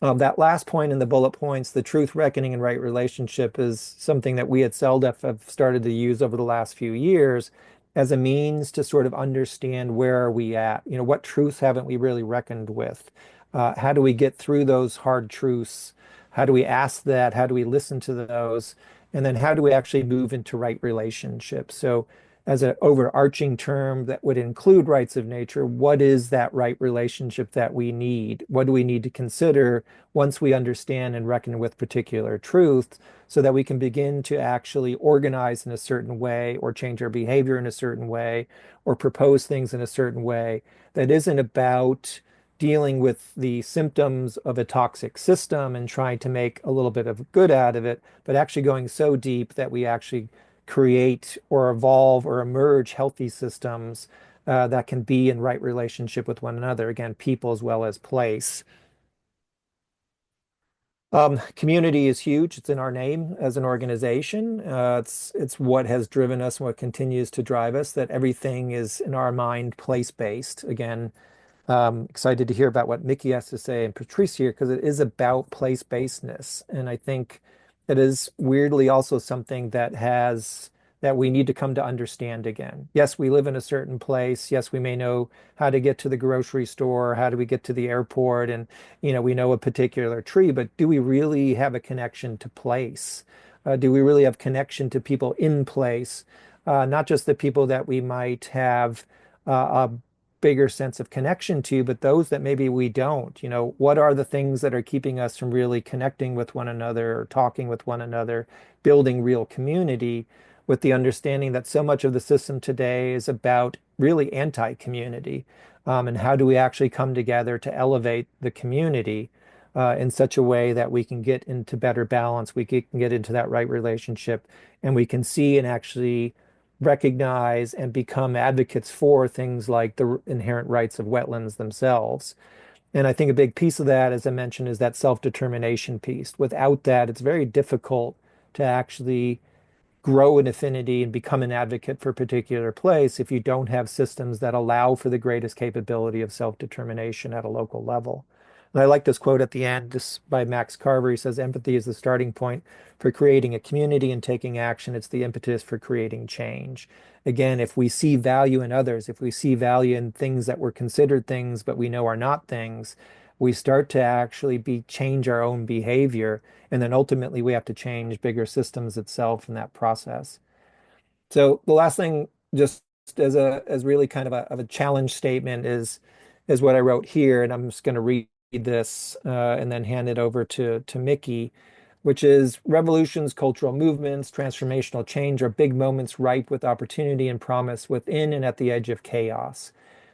That last point in the bullet points, the truth, reckoning, and right relationship, is something that we at CELDF have started to use over the last few years as a means to sort of understand where are we at? What truths haven't we really reckoned with? How do we get through those hard truths? How do we ask that? How do we listen to those? And then how do we actually move into right relationships? So as an overarching term that would include rights of nature, what is that right relationship that we need? What do we need to consider once we understand and reckon with particular truths so that we can begin to actually organize in a certain way or change our behavior in a certain way or propose things in a certain way that isn't about dealing with the symptoms of a toxic system and trying to make a little bit of good out of it, but actually going so deep that we actually create or evolve or emerge healthy systems that can be in right relationship with one another. Again, people as well as place. Community is huge. It's in our name as an organization. It's what has driven us and what continues to drive us, that everything is in our mind place-based. Again, excited to hear about what Mickey has to say and Patrice here, because it is about place-basedness. And I think it is weirdly also something that we need to come to understand again. Yes, we live in a certain place. Yes, we may know how to get to the grocery store, how do we get to the airport, and we know a particular tree, but do we really have a connection to place? Do we really have connection to people in place? Not just the people that we might have a bigger sense of connection to, but those that maybe we don't. What are the things that are keeping us from really connecting with one another, or talking with one another, building real community, with the understanding that so much of the system today is about really anti-community. And how do we actually come together to elevate the community in such a way that we can get into better balance, we can get into that right relationship, and we can see and actually recognize and become advocates for things like the inherent rights of wetlands themselves. And I think a big piece of that, as I mentioned, is that self-determination piece. Without that, it's very difficult to actually grow an affinity and become an advocate for a particular place if you don't have systems that allow for the greatest capability of self-determination at a local level. And I like this quote at the end, this by Max Carver. He says, "Empathy is the starting point for creating a community and taking action. It's the impetus for creating change." Again, if we see value in others, if we see value in things that were considered things but we know are not things, we start to actually change our own behavior, and then ultimately we have to change bigger systems itself in that process. So the last thing, just as really kind of a challenge statement, is what I wrote here, and I'm just going to read this and then hand it over to Mickey, which is: revolutions, cultural movements, transformational change are big moments ripe with opportunity and promise within and at the edge of chaos.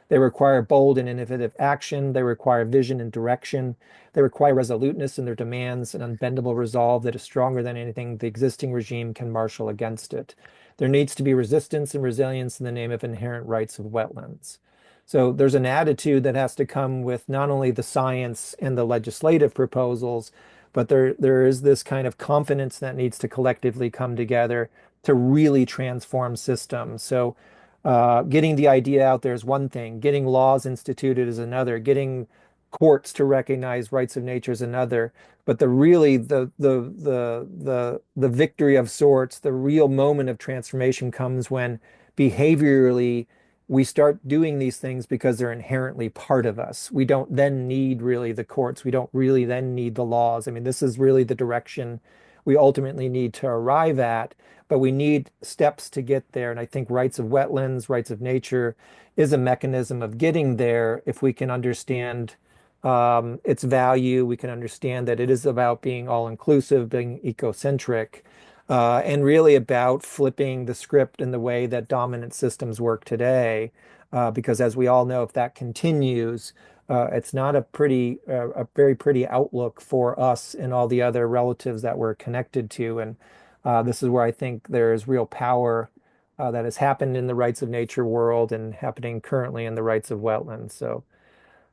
They require bold and innovative action. They require vision and direction. They require resoluteness in their demands and unbendable resolve that is stronger than anything the existing regime can marshal against it. There needs to be resistance and resilience in the name of inherent rights of wetlands. So there's an attitude that has to come with not only the science and the legislative proposals, but there is this kind of confidence that needs to collectively come together to really transform systems. So getting the idea out there is one thing, getting laws instituted is another, getting courts to recognize rights of nature is another. But the really the victory of sorts, the real moment of transformation comes when behaviorally we start doing these things because they're inherently part of us. We don't then need really the courts. We don't really then need the laws. I mean, this is really the direction we ultimately need to arrive at, but we need steps to get there. And I think rights of wetlands, rights of nature is a mechanism of getting there if we can understand its value. We can understand that it is about being all inclusive, being ecocentric, and really about flipping the script in the way that dominant systems work today. Because as we all know, if that continues, it's not a very pretty outlook for us and all the other relatives that we're connected to. And this is where I think there is real power that has happened in the rights of nature world and happening currently in the rights of wetlands. So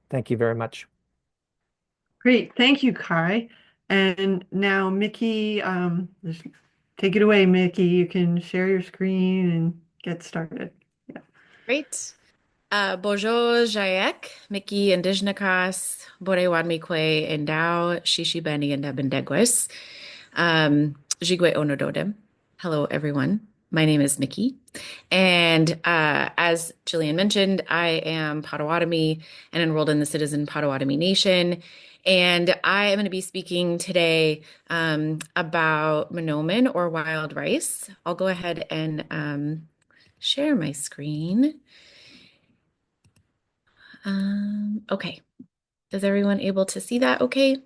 thank you very much. Great. Thank you, Kai. And now, Mickey, just take it away, Mickey. You can share your screen and get started. Yeah. Great. Bonjour, Jayek, Mickey, Indigenous, Borewadmikwe, Endao, Shishibani, and Dabendegwes. Jigwe Onododem. Hello, everyone. My name is Mickey. And as Jillian mentioned, I am Potawatomi and enrolled in the Citizen Potawatomi Nation. And I am going to be speaking today about monomen or wild rice. I'll go ahead and share my screen. Okay. Is everyone able to see that okay?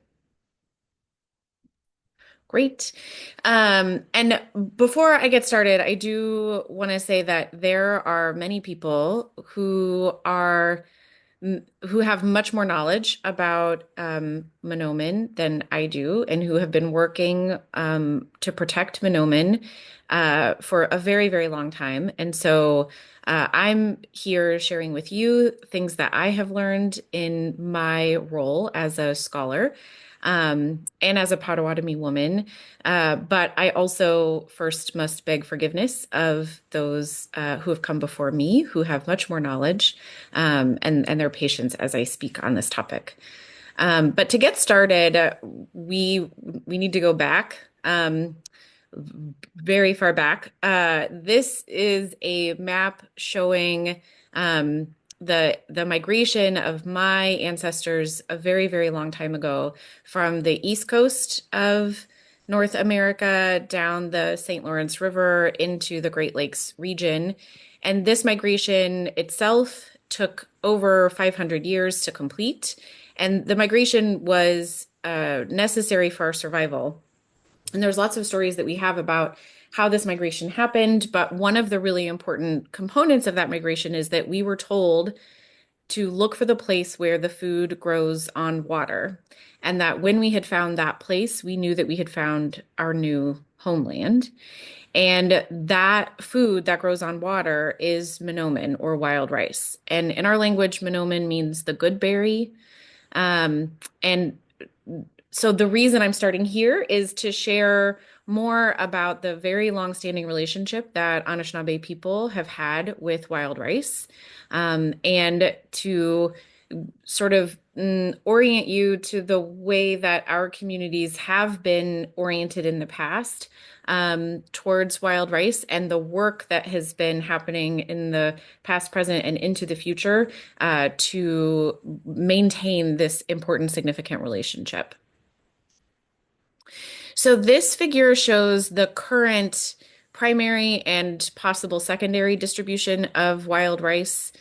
Great. And before I get started, I do want to say that there are many people who have much more knowledge about monomen than I do, and who have been working to protect monomen for a very, very long time. And so I'm here sharing with you things that I have learned in my role as a scholar. And as a Potawatomi woman. But I also first must beg forgiveness of those who have come before me, who have much more knowledge, and their patience as I speak on this topic. But to get started, we need to go back. Very far back. This is a map showing the migration of my ancestors a very, very long time ago from the east coast of North America down the St. Lawrence River into the Great Lakes region. And this migration itself took over 500 years to complete. And the migration was necessary for our survival. And there's lots of stories that we have about how this migration happened, but one of the really important components of that migration is that we were told to look for the place where the food grows on water. And that when we had found that place, we knew that we had found our new homeland. And that food that grows on water is monomen or wild rice. And in our language, monomen means the good berry. And so the reason I'm starting here is to share more about the very long-standing relationship that Anishinaabe people have had with wild rice, and to sort of orient you to the way that our communities have been oriented in the past towards wild rice and the work that has been happening in the past, present, and into the future to maintain this important, significant relationship. So this figure shows the current primary and possible secondary distribution of wild rice.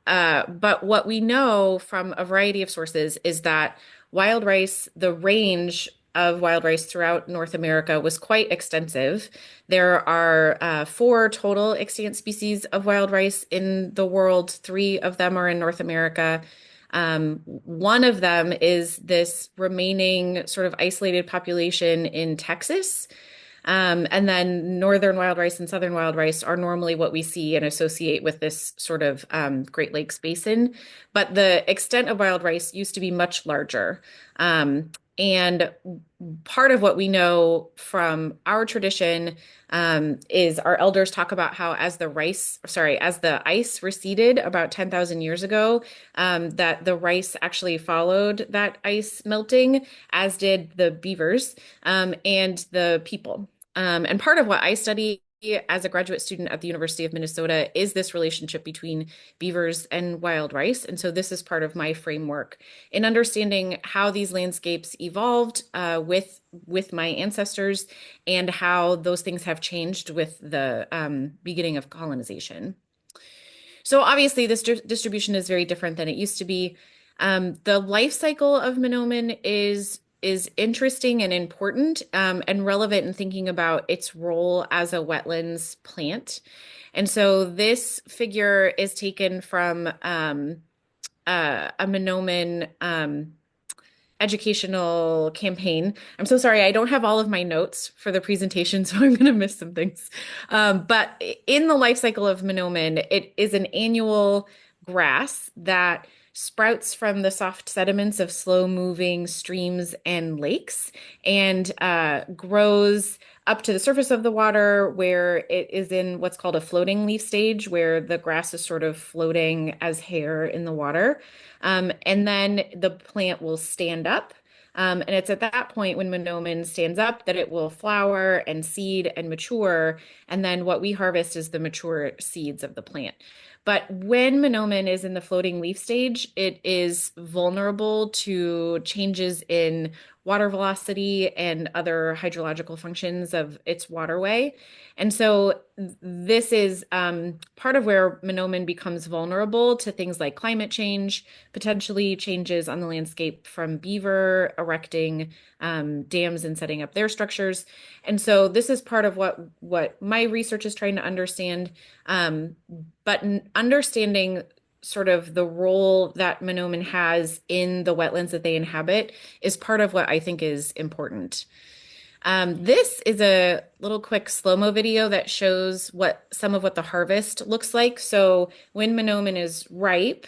But what we know from a variety of sources is that wild rice, the range of wild rice throughout North America was quite extensive. There are 4 total extant species of wild rice in the world. 3 of them are in North America. One of them is this remaining sort of isolated population in Texas. And then northern wild rice and southern wild rice are normally what we see and associate with this sort of Great Lakes basin. But the extent of wild rice used to be much larger. And part of what we know from our tradition is our elders talk about how as the ice receded about 10,000 years ago, that the rice actually followed that ice melting, as did the beavers and the people. And part of what I study as a graduate student at the University of Minnesota is this relationship between beavers and wild rice. And so this is part of my framework in understanding how these landscapes evolved with my ancestors and how those things have changed with the beginning of colonization. So obviously, this distribution is very different than it used to be. The life cycle of Monoman is interesting and important and relevant in thinking about its role as a wetlands plant. And so this figure is taken from a Monoman educational campaign. I'm so sorry, I don't have all of my notes for the presentation, so I'm going to miss some things. But in the life cycle of Monoman, it is an annual grass that sprouts from the soft sediments of slow-moving streams and lakes and grows up to the surface of the water where it is in what's called a floating leaf stage, where the grass is sort of floating as hair in the water. And then the plant will stand up. And it's at that point when Monoman stands up that it will flower and seed and mature. And then what we harvest is the mature seeds of the plant. But when Monoman is in the floating leaf stage, it is vulnerable to changes in water velocity and other hydrological functions of its waterway. And so this is part of where Monoman becomes vulnerable to things like climate change, potentially changes on the landscape from beaver erecting dams and setting up their structures. And so this is part of what my research is trying to understand, but understanding sort of the role that Monoman has in the wetlands that they inhabit is part of what I think is important. This is a little quick slow-mo video that shows some of what the harvest looks like. So when Monoman is ripe,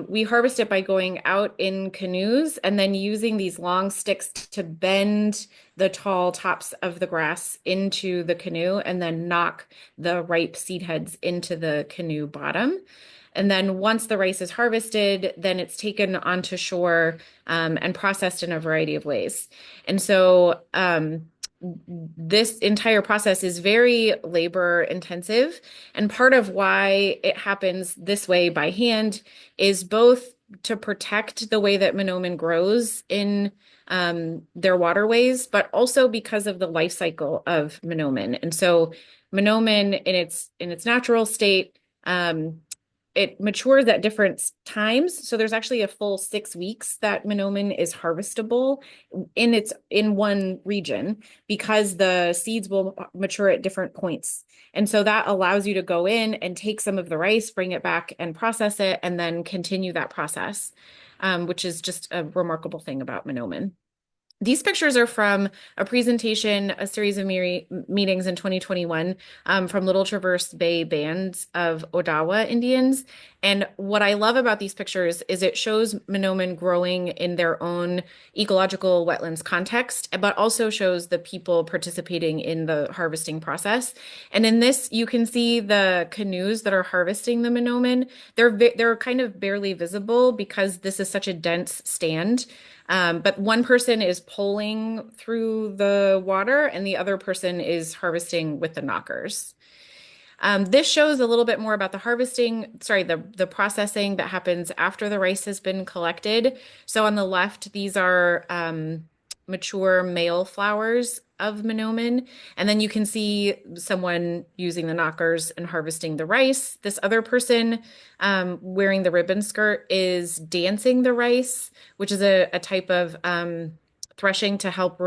we harvest it by going out in canoes and then using these long sticks to bend the tall tops of the grass into the canoe and then knock the ripe seed heads into the canoe bottom. And then once the rice is harvested, then it's taken onto shore and processed in a variety of ways. And so this entire process is very labor intensive. And part of why it happens this way by hand is both to protect the way that Monoman grows in their waterways, but also because of the life cycle of Monoman. And so Monoman in its natural state, it matures at different times. So there's actually a full 6 weeks that Monoman is harvestable in one region because the seeds will mature at different points. And so that allows you to go in and take some of the rice, bring it back and process it, and then continue that process, which is just a remarkable thing about Monoman. These pictures are from a presentation, a series of meetings in 2021 from Little Traverse Bay bands of Odawa Indians. And what I love about these pictures is it shows Monoman growing in their own ecological wetlands context, but also shows the people participating in the harvesting process. And in this, you can see the canoes that are harvesting the Monoman. They're kind of barely visible because this is such a dense stand. But one person is pulling through the water and the other person is harvesting with the knockers. This shows a little bit more about the processing that happens after the rice has been collected. So on the left, these are mature male flowers of Monoman. And then you can see someone using the knockers and harvesting the rice. This other person wearing the ribbon skirt is dancing the rice, which is a type of threshing to help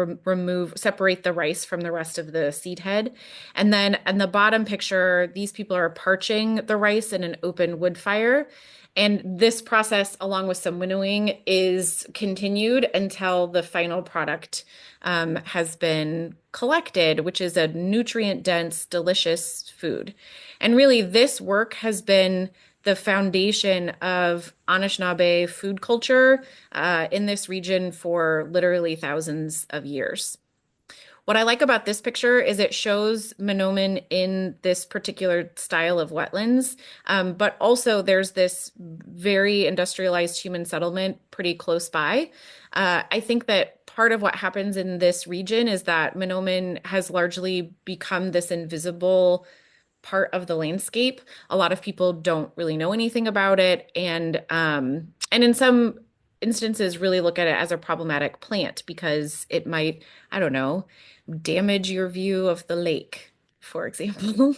separate the rice from the rest of the seed head. And then in the bottom picture, these people are parching the rice in an open wood fire. And this process, along with some winnowing, is continued until the final product has been collected, which is a nutrient-dense, delicious food. And really, this work has been the foundation of Anishinaabe food culture in this region for literally thousands of years. What I like about this picture is it shows Mahnomen in this particular style of wetlands, but also there's this very industrialized human settlement pretty close by. I think that part of what happens in this region is that Mahnomen has largely become this invisible part of the landscape. A lot of people don't really know anything about it, and in some instances really look at it as a problematic plant because it might, I don't know, damage your view of the lake, for example.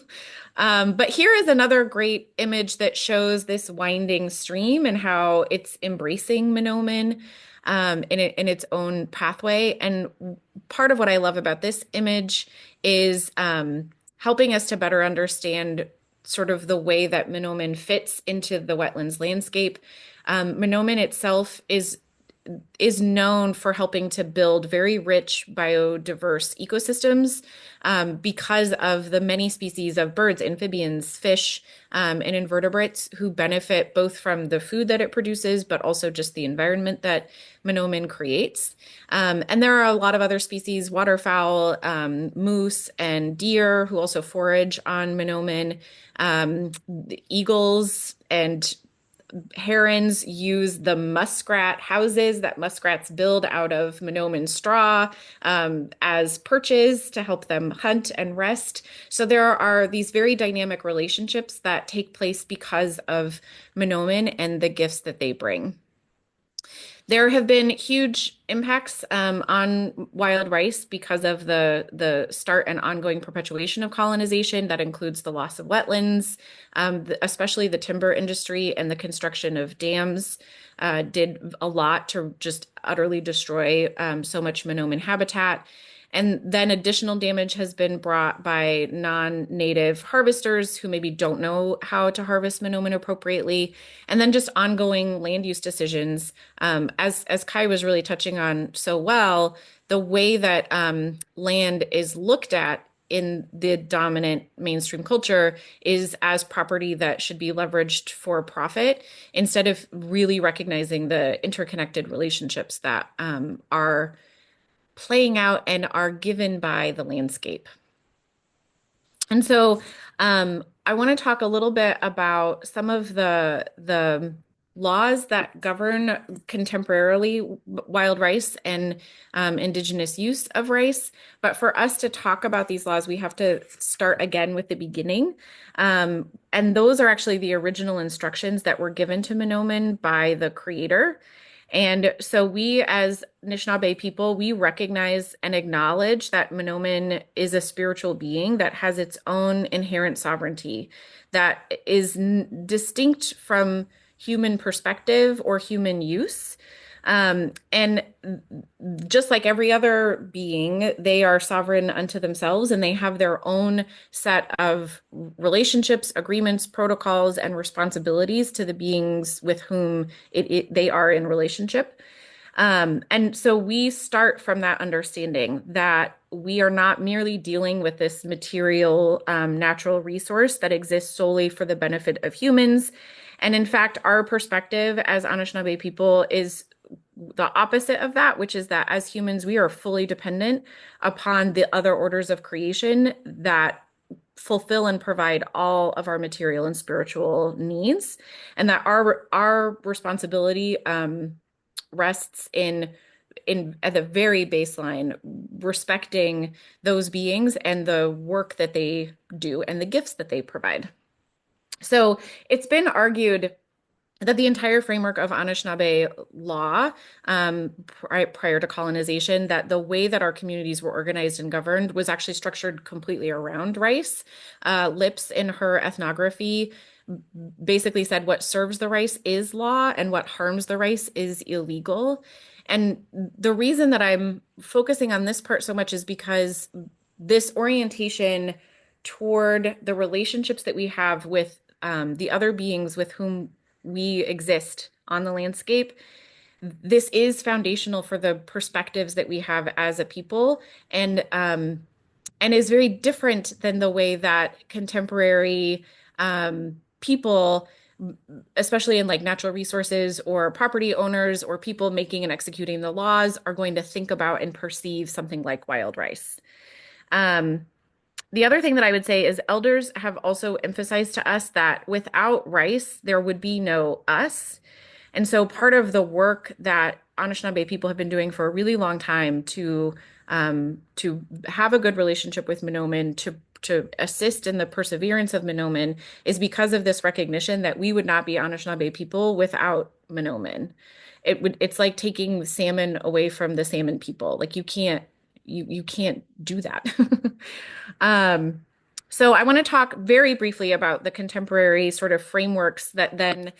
But here is another great image that shows this winding stream and how it's embracing Mahnomen in its own pathway. And part of what I love about this image is helping us to better understand sort of the way that Mahnomen fits into the wetlands landscape. Mahnomen itself is known for helping to build very rich biodiverse ecosystems because of the many species of birds, amphibians, fish, and invertebrates who benefit both from the food that it produces, but also just the environment that Mahnomen creates. And there are a lot of other species, waterfowl, moose, and deer who also forage on Mahnomen. The eagles and herons use the muskrat houses that muskrats build out of Mahnomen straw as perches to help them hunt and rest. So there are these very dynamic relationships that take place because of Mahnomen and the gifts that they bring. There have been huge impacts on wild rice because of the start and ongoing perpetuation of colonization. That includes the loss of wetlands, especially the timber industry and the construction of dams did a lot to just utterly destroy so much Mahnomen habitat. And then additional damage has been brought by non-native harvesters who maybe don't know how to harvest Mahnomen appropriately. And then just ongoing land use decisions. As Kai was really touching on so well, the way that land is looked at in the dominant mainstream culture is as property that should be leveraged for profit instead of really recognizing the interconnected relationships that are playing out and are given by the landscape. And so I want to talk a little bit about some of the laws that govern contemporarily wild rice and indigenous use of rice. But for us to talk about these laws, we have to start again with the beginning. And those are actually the original instructions that were given to Mahnomen by the creator. And so we as Anishinaabe people, we recognize and acknowledge that Mahnomen is a spiritual being that has its own inherent sovereignty that is distinct from human perspective or human use. And just like every other being, they are sovereign unto themselves and they have their own set of relationships, agreements, protocols, and responsibilities to the beings with whom they are in relationship. And so we start from that understanding that we are not merely dealing with this material, natural resource that exists solely for the benefit of humans. And in fact, our perspective as Anishinaabe people is the opposite of that, which is that as humans, we are fully dependent upon the other orders of creation that fulfill and provide all of our material and spiritual needs, and that our responsibility rests in at the very baseline, respecting those beings and the work that they do and the gifts that they provide. So it's been argued that the entire framework of Anishinaabe law prior to colonization, that the way that our communities were organized and governed was actually structured completely around rice. Lips in her ethnography basically said what serves the rice is law and what harms the rice is illegal. And the reason that I'm focusing on this part so much is because this orientation toward the relationships that we have with the other beings with whom we exist on the landscape, this is foundational for the perspectives that we have as a people, and is very different than the way that contemporary people especially in like natural resources or property owners or people making and executing the laws, are going to think about and perceive something like wild rice. Um, the other thing that I would say is elders have also emphasized to us that without rice, there would be no us. And so part of the work that Anishinaabe people have been doing for a really long time to have a good relationship with Minoman, to assist in the perseverance of Minoman, is because of this recognition that we would not be Anishinaabe people without Minoman. It's like taking salmon away from the salmon people. Like you can't do that. So I want to talk very briefly about the contemporary sort of frameworks that then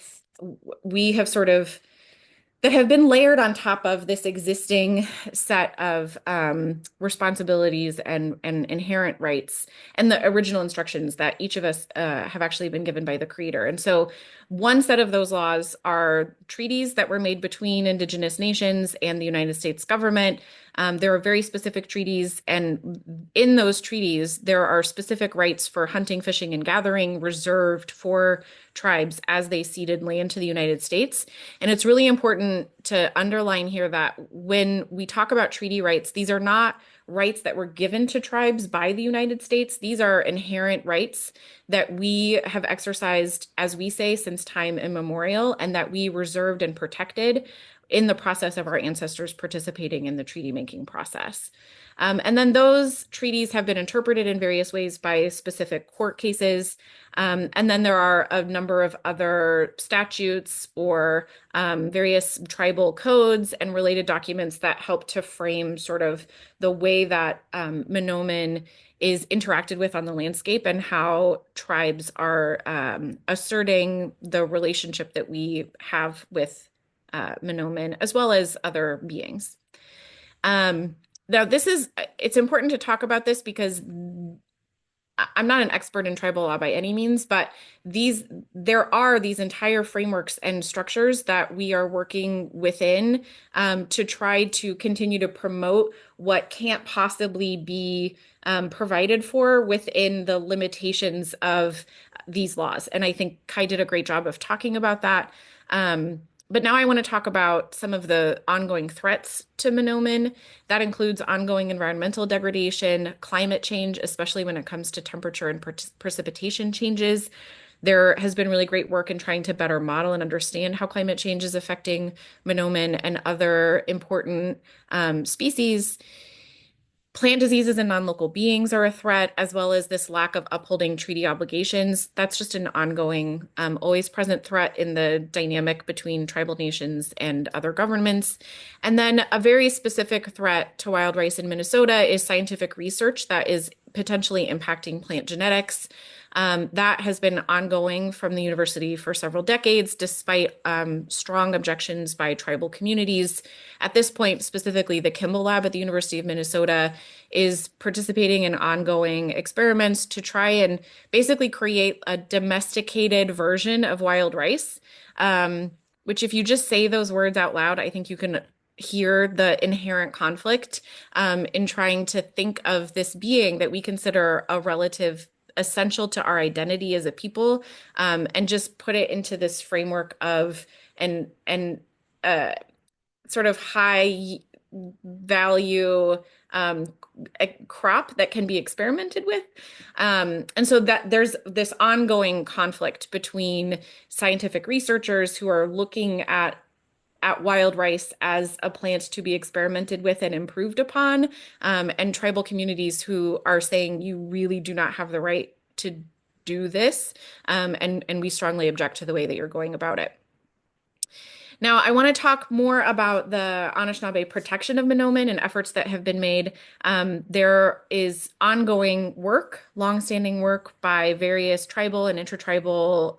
we have sort of that have been layered on top of this existing set of responsibilities and inherent rights and the original instructions that each of us have actually been given by the Creator. And so one set of those laws are treaties that were made between Indigenous nations and the United States government. There are very specific treaties, and in those treaties, there are specific rights for hunting, fishing, and gathering reserved for tribes as they ceded land to the United States. And it's really important to underline here that when we talk about treaty rights, these are not rights that were given to tribes by the United States. These are inherent rights that we have exercised, as we say, since time immemorial, and that we reserved and protected in the process of our ancestors participating in the treaty making process. And then those treaties have been interpreted in various ways by specific court cases. And then there are a number of other statutes or various tribal codes and related documents that help to frame sort of the way that Minoman is interacted with on the landscape and how tribes are asserting the relationship that we have with Minoman as well as other beings. Now, it's important to talk about this because I'm not an expert in tribal law by any means, but there are these entire frameworks and structures that we are working within to try to continue to promote what can't possibly be provided for within the limitations of these laws. And I think Kai did a great job of talking about that. But now I want to talk about some of the ongoing threats to Minoman. That includes ongoing environmental degradation, climate change, especially when it comes to temperature and precipitation changes. There has been really great work in trying to better model and understand how climate change is affecting Minoman and other important species. Plant diseases and non-local beings are a threat, as well as this lack of upholding treaty obligations. That's just an ongoing, always present threat in the dynamic between tribal nations and other governments. And then a very specific threat to wild rice in Minnesota is scientific research that is potentially impacting plant genetics. That has been ongoing from the university for several decades, despite strong objections by tribal communities. At this point, specifically, the Kimball Lab at the University of Minnesota is participating in ongoing experiments to try and basically create a domesticated version of wild rice, which if you just say those words out loud, I think you can hear the inherent conflict in trying to think of this being that we consider a relative essential to our identity as a people, and just put it into this framework of and sort of high value crop that can be experimented with. And so that there's this ongoing conflict between scientific researchers who are looking at wild rice as a plant to be experimented with and improved upon, and tribal communities who are saying you really do not have the right to do this, and we strongly object to the way that you're going about it. Now, I want to talk more about the Anishinaabe protection of Minoman and efforts that have been made. There is ongoing work, longstanding work by various tribal and intertribal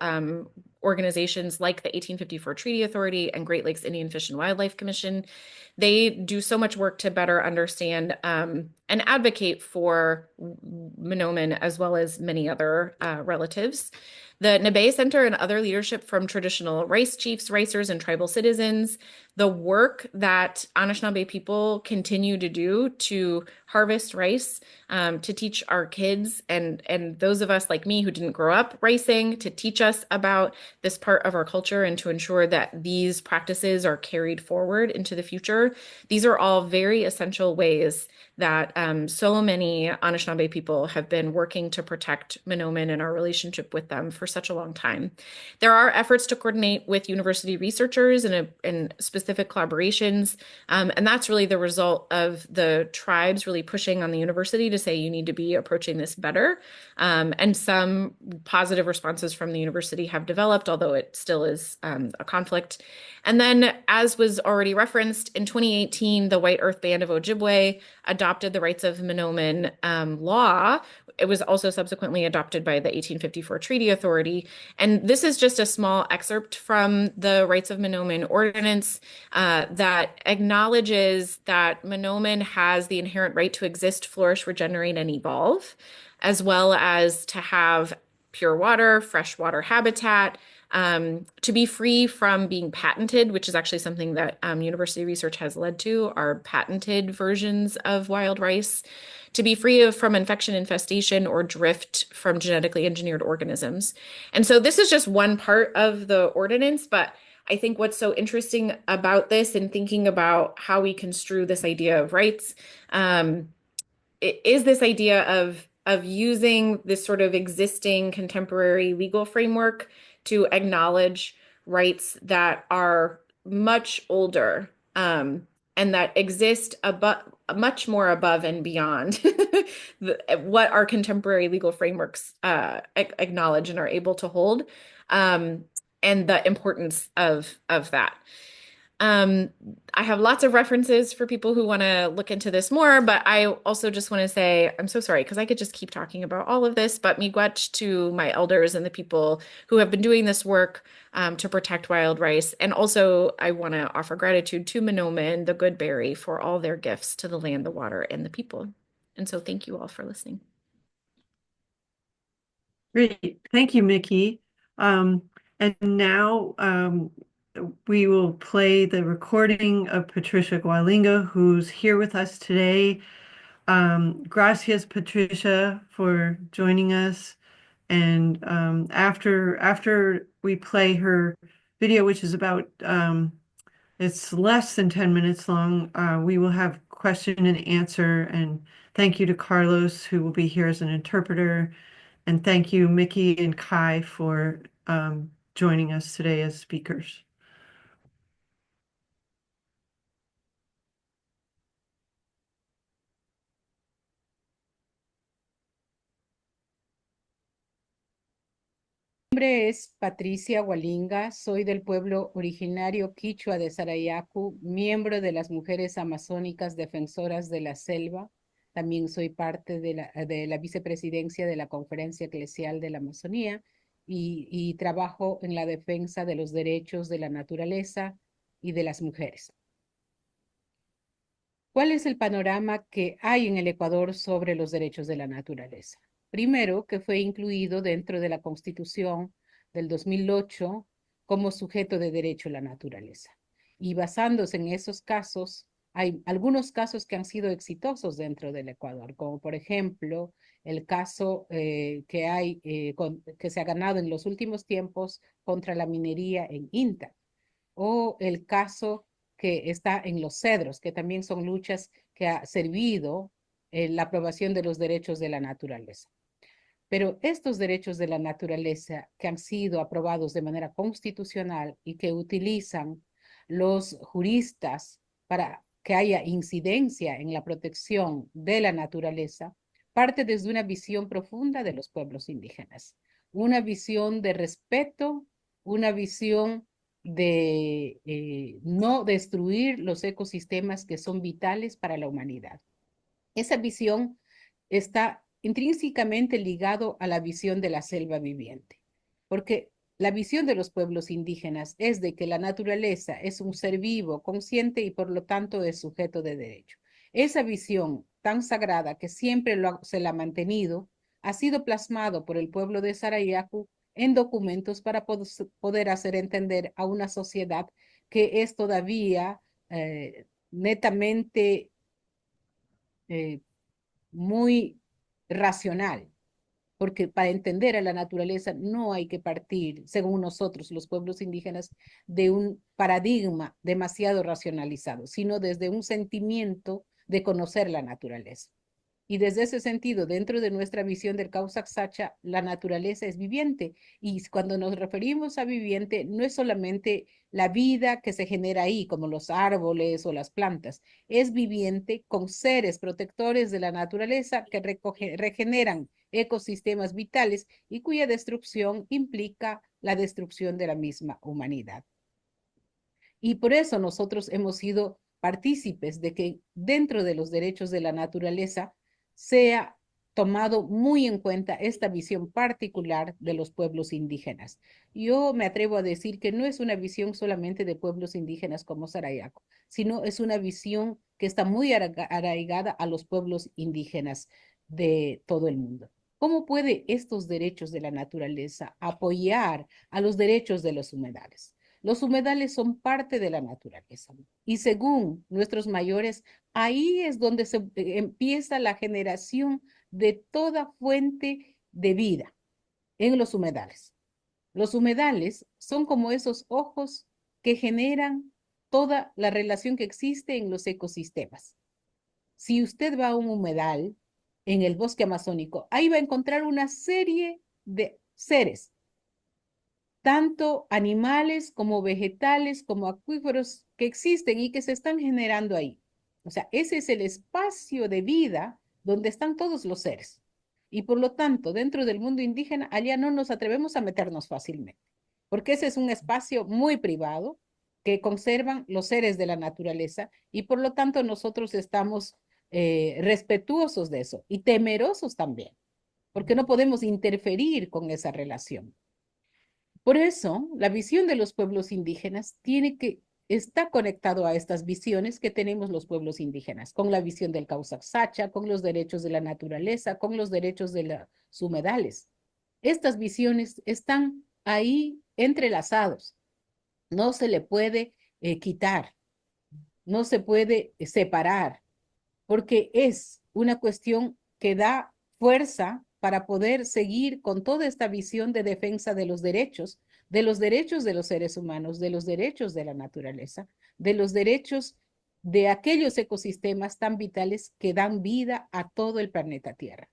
organizations like the 1854 Treaty Authority and Great Lakes Indian Fish and Wildlife Commission. They do so much work to better understand and advocate for Minoman as well as many other relatives. The Nebe Center and other leadership from traditional rice chiefs, ricers, and tribal citizens, the work that Anishinaabe people continue to do to harvest rice, to teach our kids and those of us like me who didn't grow up ricing, to teach us about this part of our culture and to ensure that these practices are carried forward into the future. These are all very essential ways that so many Anishinaabe people have been working to protect Minomen and our relationship with them for such a long time. There are efforts to coordinate with university researchers and specific collaborations, and that's really the result of the tribes really pushing on the university to say you need to be approaching this better. And some positive responses from the university have developed, although it still is a conflict. And then, as was already referenced, in 2018, the White Earth Band of Ojibwe adopted the Rights of Minomen law. It was also subsequently adopted by the 1854 Treaty Authority. And this is just a small excerpt from the Rights of Minomen Ordinance that acknowledges that Minomen has the inherent right to exist, flourish, regenerate, and evolve, as well as to have pure water, freshwater habitat, to be free from being patented, which is actually something that university research has led to, are patented versions of wild rice, to be free from infection, infestation, or drift from genetically engineered organisms. And so this is just one part of the ordinance, but I think what's so interesting about this and thinking about how we construe this idea of rights is this idea of using this sort of existing contemporary legal framework to acknowledge rights that are much older and that exist much more above and beyond what our contemporary legal frameworks acknowledge and are able to hold, and the importance of that. I have lots of references for people who want to look into this more, but I also just want to say, I'm so sorry, because I could just keep talking about all of this, but miigwech to my elders and the people who have been doing this work to protect wild rice. And also, I want to offer gratitude to Minomen, the good berry, for all their gifts to the land, the water, and the people. And so thank you all for listening. Great. Thank you, Mickey. And now we will play the recording of Patricia Gualinga, who's here with us today. Gracias, Patricia, for joining us. And after we play her video, which is about, it's less than 10 minutes long, we will have question and answer. And thank you to Carlos, who will be here as an interpreter. And thank you, Mickey and Kai, for joining us today as speakers. Mi nombre es Patricia Gualinga, soy del pueblo originario quichua de Sarayaku, miembro de las mujeres amazónicas defensoras de la selva. También soy parte de la vicepresidencia de la Conferencia Eclesial de la Amazonía y trabajo en la defensa de los derechos de la naturaleza y de las mujeres. ¿Cuál es el panorama que hay en el Ecuador sobre los derechos de la naturaleza? Primero, que fue incluido dentro de la Constitución del 2008 como sujeto de derecho a la naturaleza. Y basándose en esos casos, hay algunos casos que han sido exitosos dentro del Ecuador, como por ejemplo el caso que se ha ganado en los últimos tiempos contra la minería en INTA, o el caso que está en los cedros, que también son luchas que ha servido en la aprobación de los derechos de la naturaleza. Pero estos derechos de la naturaleza que han sido aprobados de manera constitucional y que utilizan los juristas para que haya incidencia en la protección de la naturaleza, parte desde una visión profunda de los pueblos indígenas, una visión de respeto, una visión de no destruir los ecosistemas que son vitales para la humanidad. Esa visión está intrínsecamente ligado a la visión de la selva viviente, porque la visión de los pueblos indígenas es de que la naturaleza es un ser vivo, consciente y por lo tanto es sujeto de derecho. Esa visión tan sagrada que siempre se la ha mantenido, ha sido plasmado por el pueblo de Sarayaku en documentos para poder hacer entender a una sociedad que es todavía netamente muy racional, porque para entender a la naturaleza no hay que partir, según nosotros, los pueblos indígenas, de un paradigma demasiado racionalizado, sino desde un sentimiento de conocer la naturaleza. Y desde ese sentido, dentro de nuestra visión del Causac Sacha, la naturaleza es viviente. Y cuando nos referimos a viviente, no es solamente la vida que se genera ahí, como los árboles o las plantas, es viviente con seres protectores de la naturaleza que regeneran ecosistemas vitales y cuya destrucción implica la destrucción de la misma humanidad. Y por eso nosotros hemos sido partícipes de que dentro de los derechos de la naturaleza sea tomado muy en cuenta esta visión particular de los pueblos indígenas. Yo me atrevo a decir que no es una visión solamente de pueblos indígenas como Sarayaco, sino es una visión que está muy arraigada a los pueblos indígenas de todo el mundo. ¿Cómo puede estos derechos de la naturaleza apoyar a los derechos de los humedales? Los humedales son parte de la naturaleza y según nuestros mayores, ahí es donde se empieza la generación de toda fuente de vida en los humedales. Los humedales son como esos ojos que generan toda la relación que existe en los ecosistemas. Si usted va a un humedal en el bosque amazónico, ahí va a encontrar una serie de seres tanto animales como vegetales, como acuíferos que existen y que se están generando ahí. O sea, ese es el espacio de vida donde están todos los seres. Y por lo tanto, dentro del mundo indígena, allá no nos atrevemos a meternos fácilmente, porque ese es un espacio muy privado que conservan los seres de la naturaleza y por lo tanto nosotros estamos respetuosos de eso y temerosos también, porque no podemos interferir con esa relación. Por eso, la visión de los pueblos indígenas está conectado a estas visiones que tenemos los pueblos indígenas, con la visión del Causac Sacha, con los derechos de la naturaleza, con los derechos de los humedales. Estas visiones están ahí entrelazados, no se le puede quitar, no se puede separar, porque es una cuestión que da fuerza para poder seguir con toda esta visión de defensa de los derechos de los seres humanos, de los derechos de la naturaleza, de los derechos de aquellos ecosistemas tan vitales que dan vida a todo el planeta Tierra.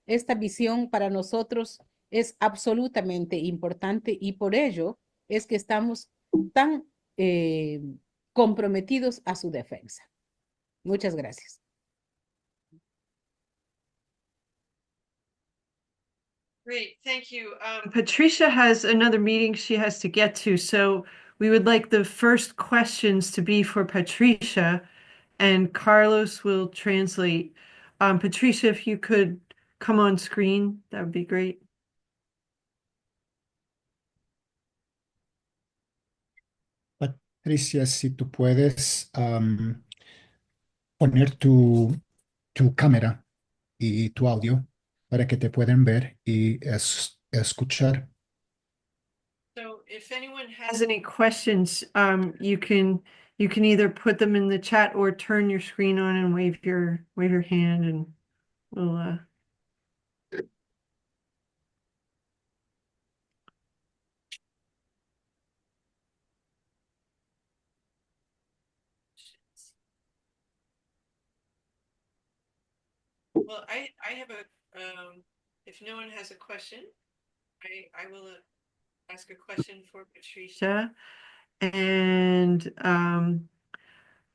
Esta visión para nosotros es absolutamente importante y por ello es que estamos tan comprometidos a su defensa. Muchas gracias. Great, thank you. Patricia has another meeting she has to get to, so we would like the first questions to be for Patricia, and Carlos will translate. Patricia, if you could come on screen, that would be great. Patricia, si tú puedes poner tu cámara y tu audio para que te puedan ver y escuchar. So if anyone has any questions, you can either put them in the chat or turn your screen on and wave your hand, and we'll Well, I have a if no one has a question, I will ask a question for Patricia, and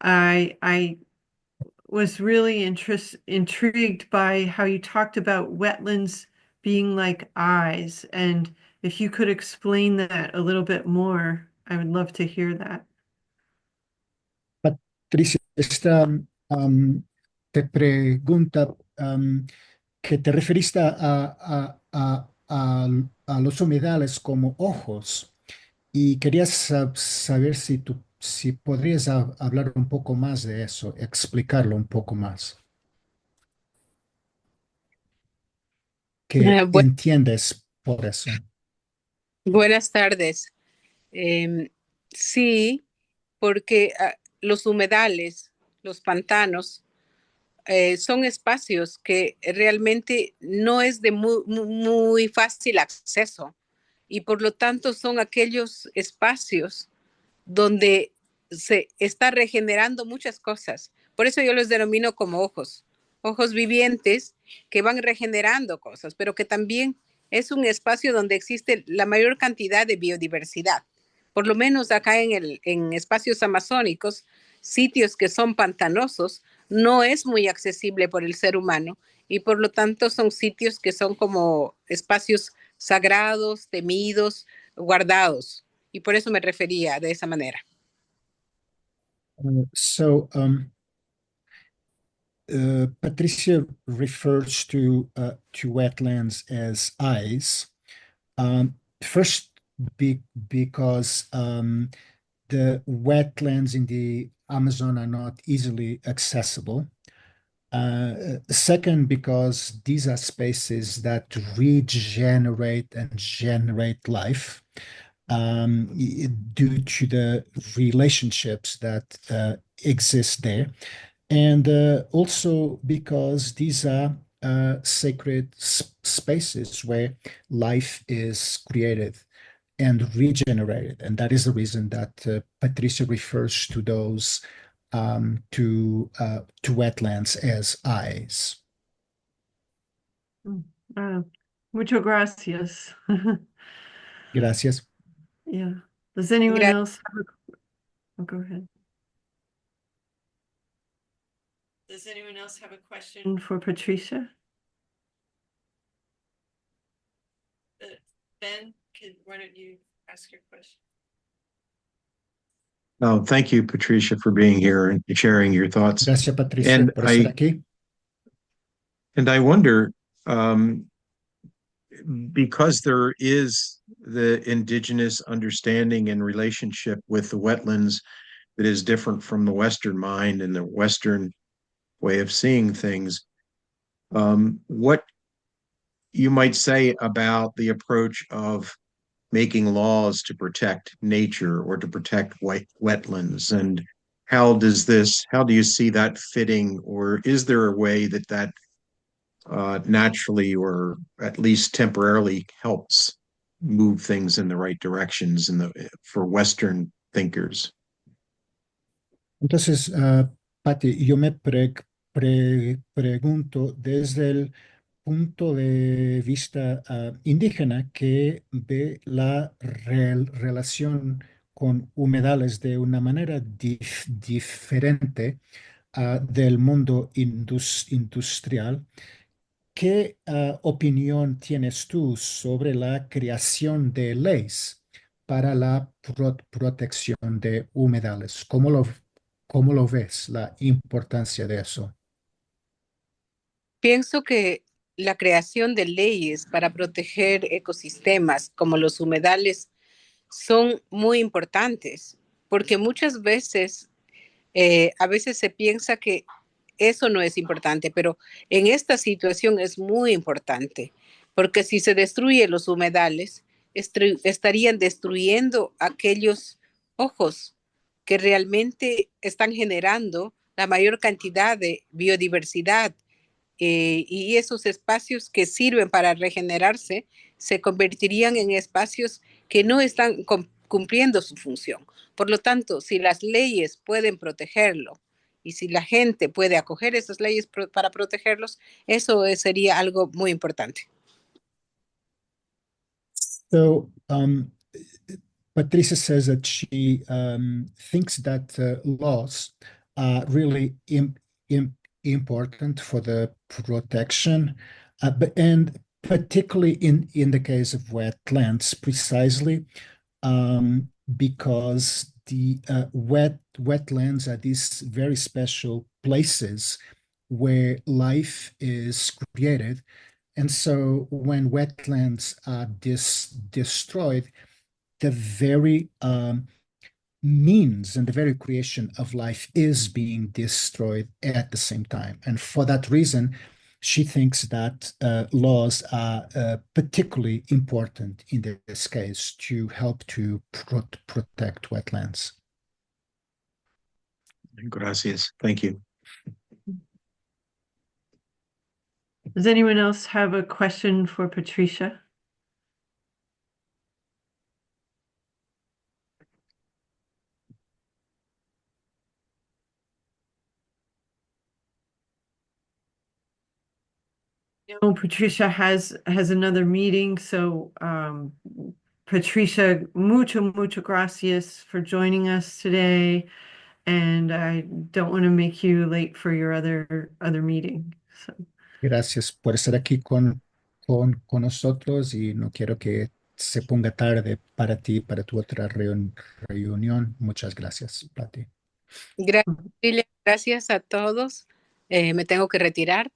I was really intrigued by how you talked about wetlands being like eyes, and if you could explain that a little bit more, I would love to hear that. Patricia, te pregunta que te referiste a los humedales como ojos y querías saber si podrías hablar un poco más de eso, explicarlo un poco más. ¿Qué Bueno, entiendes por eso? Buenas tardes. Sí, porque los humedales, los pantanos, son espacios que realmente no es de muy fácil acceso y por lo tanto son aquellos espacios donde se está regenerando muchas cosas. Por eso yo los denomino como ojos, ojos vivientes que van regenerando cosas, pero que también es un espacio donde existe la mayor cantidad de biodiversidad. Por lo menos acá en espacios amazónicos, sitios que son pantanosos, no es muy accesible por el ser humano y por lo tanto son sitios que son como espacios sagrados, temidos, guardados. Y por eso me refería de esa manera. Patricia refers to wetlands as eyes. First, because the wetlands in the Amazon are not easily accessible. Second, because these are spaces that regenerate and generate life due to the relationships that exist there. And also because these are sacred spaces where life is created and regenerated. And that is the reason that Patricia refers to those to wetlands as eyes. Muchas gracias. Gracias. Yeah. Does anyone else have oh, go ahead. Does anyone else have a question for Patricia? Ben, why don't you ask your question? Oh, thank you, Patricia, for being here and sharing your thoughts. Gracias, Patricia, And por estar aquí. And I wonder, because there is the indigenous understanding and relationship with the wetlands that is different from the Western mind and the Western way of seeing things, what you might say about the approach of making laws to protect nature or to protect wetlands, and how do you see that fitting, or is there a way that naturally or at least temporarily helps move things in the right directions for Western thinkers? Entonces, Patti, yo me pregunto desde el punto de vista indígena que ve la relación con humedales de una manera diferente del mundo industrial. ¿Qué opinión tienes tú sobre la creación de leyes para la protección de humedales? ¿Cómo lo ves, la importancia de eso? Pienso que la creación de leyes para proteger ecosistemas como los humedales son muy importantes, porque muchas veces, a veces se piensa que eso no es importante, pero en esta situación es muy importante, porque si se destruyen los humedales, estarían destruyendo aquellos ojos que realmente están generando la mayor cantidad de biodiversidad y esos espacios que sirven para regenerarse se convertirían en espacios que no están cumpliendo su función. Por lo tanto, si las leyes pueden protegerlo y si la gente puede acoger esas leyes para protegerlos, eso sería algo muy importante. So, Patricia says that she thinks that laws are really important for the protection, and particularly in the case of wetlands, precisely because the wetlands are these very special places where life is created. And so when wetlands are destroyed, the very means and the very creation of life is being destroyed at the same time. And for that reason, she thinks that laws are particularly important in this case to help to protect wetlands. Gracias. Thank you. Does anyone else have a question for Patricia? No, Patricia has another meeting, so Patricia, mucho gracias for joining us today, and I don't want to make you late for your other meeting. So. Gracias por estar aquí con nosotros y no quiero que se ponga tarde para ti, para tu otra reunión. Muchas gracias, Pati. Gracias, Lilia. Gracias a todos. Me tengo que retirar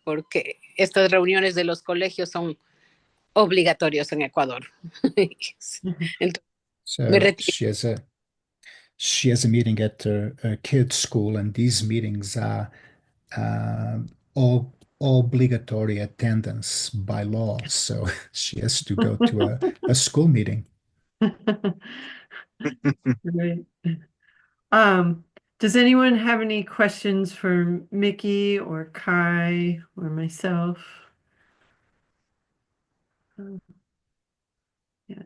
porque estas reuniones de los colegios son obligatorios en Ecuador. Entonces, me So retiro. she has a meeting at her kids' school, and these meetings are all obligatory attendance by law. So she has to go to a school meeting. Right. Does anyone have any questions for Mickey or Kai or myself? Yeah,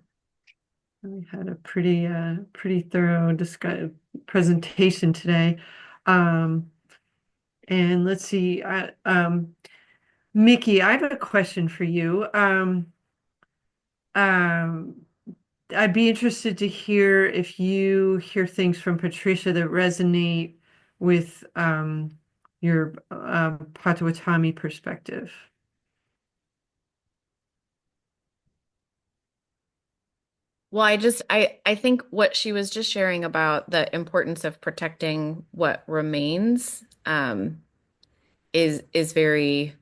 we had a pretty thorough presentation today. And let's see, Mickey, I have a question for you. I'd be interested to hear if you hear things from Patricia that resonate with your Potawatomi perspective. Well, I think what she was just sharing about the importance of protecting what remains is very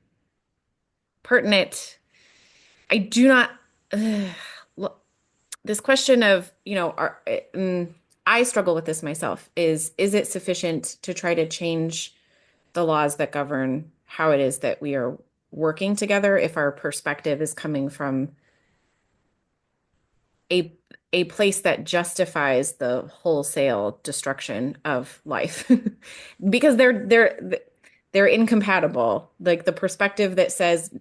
pertinent. I do not this question of, I struggle with this myself. Is it sufficient to try to change the laws that govern how it is that we are working together if our perspective is coming from a place that justifies the wholesale destruction of life? Because they're incompatible. Like the perspective that says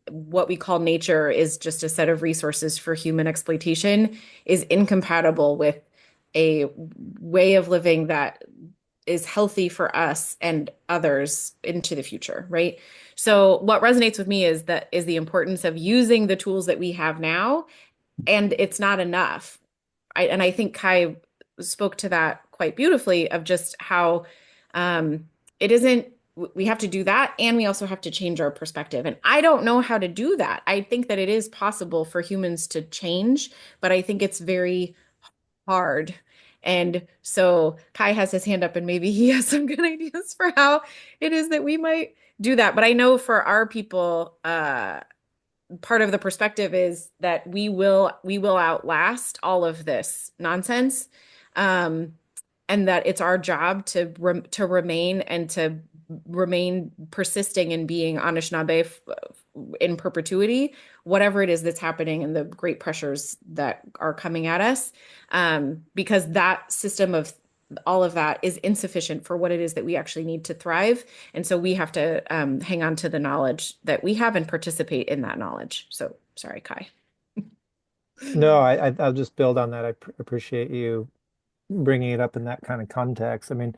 what we call nature is just a set of resources for human exploitation is incompatible with a way of living that is healthy for us and others into the future, right? So what resonates with me is the importance of using the tools that we have now, and it's not enough. And I think Kai spoke to that quite beautifully of just how it isn't, we have to do that, and we also have to change our perspective. And I don't know how to do that. I think that it is possible for humans to change, but I think it's very hard. And so Kai has his hand up, and maybe he has some good ideas for how it is that we might do that. But I know for our people, part of the perspective is that we will outlast all of this nonsense, and that it's our job to remain and to remain persisting in being Anishinaabe in perpetuity, whatever it is that's happening and the great pressures that are coming at us, because that system of all of that is insufficient for what it is that we actually need to thrive. And so we have to hang on to the knowledge that we have and participate in that knowledge. So sorry, Kai. No, I'll just build on that. Appreciate you bringing it up in that kind of context. I mean,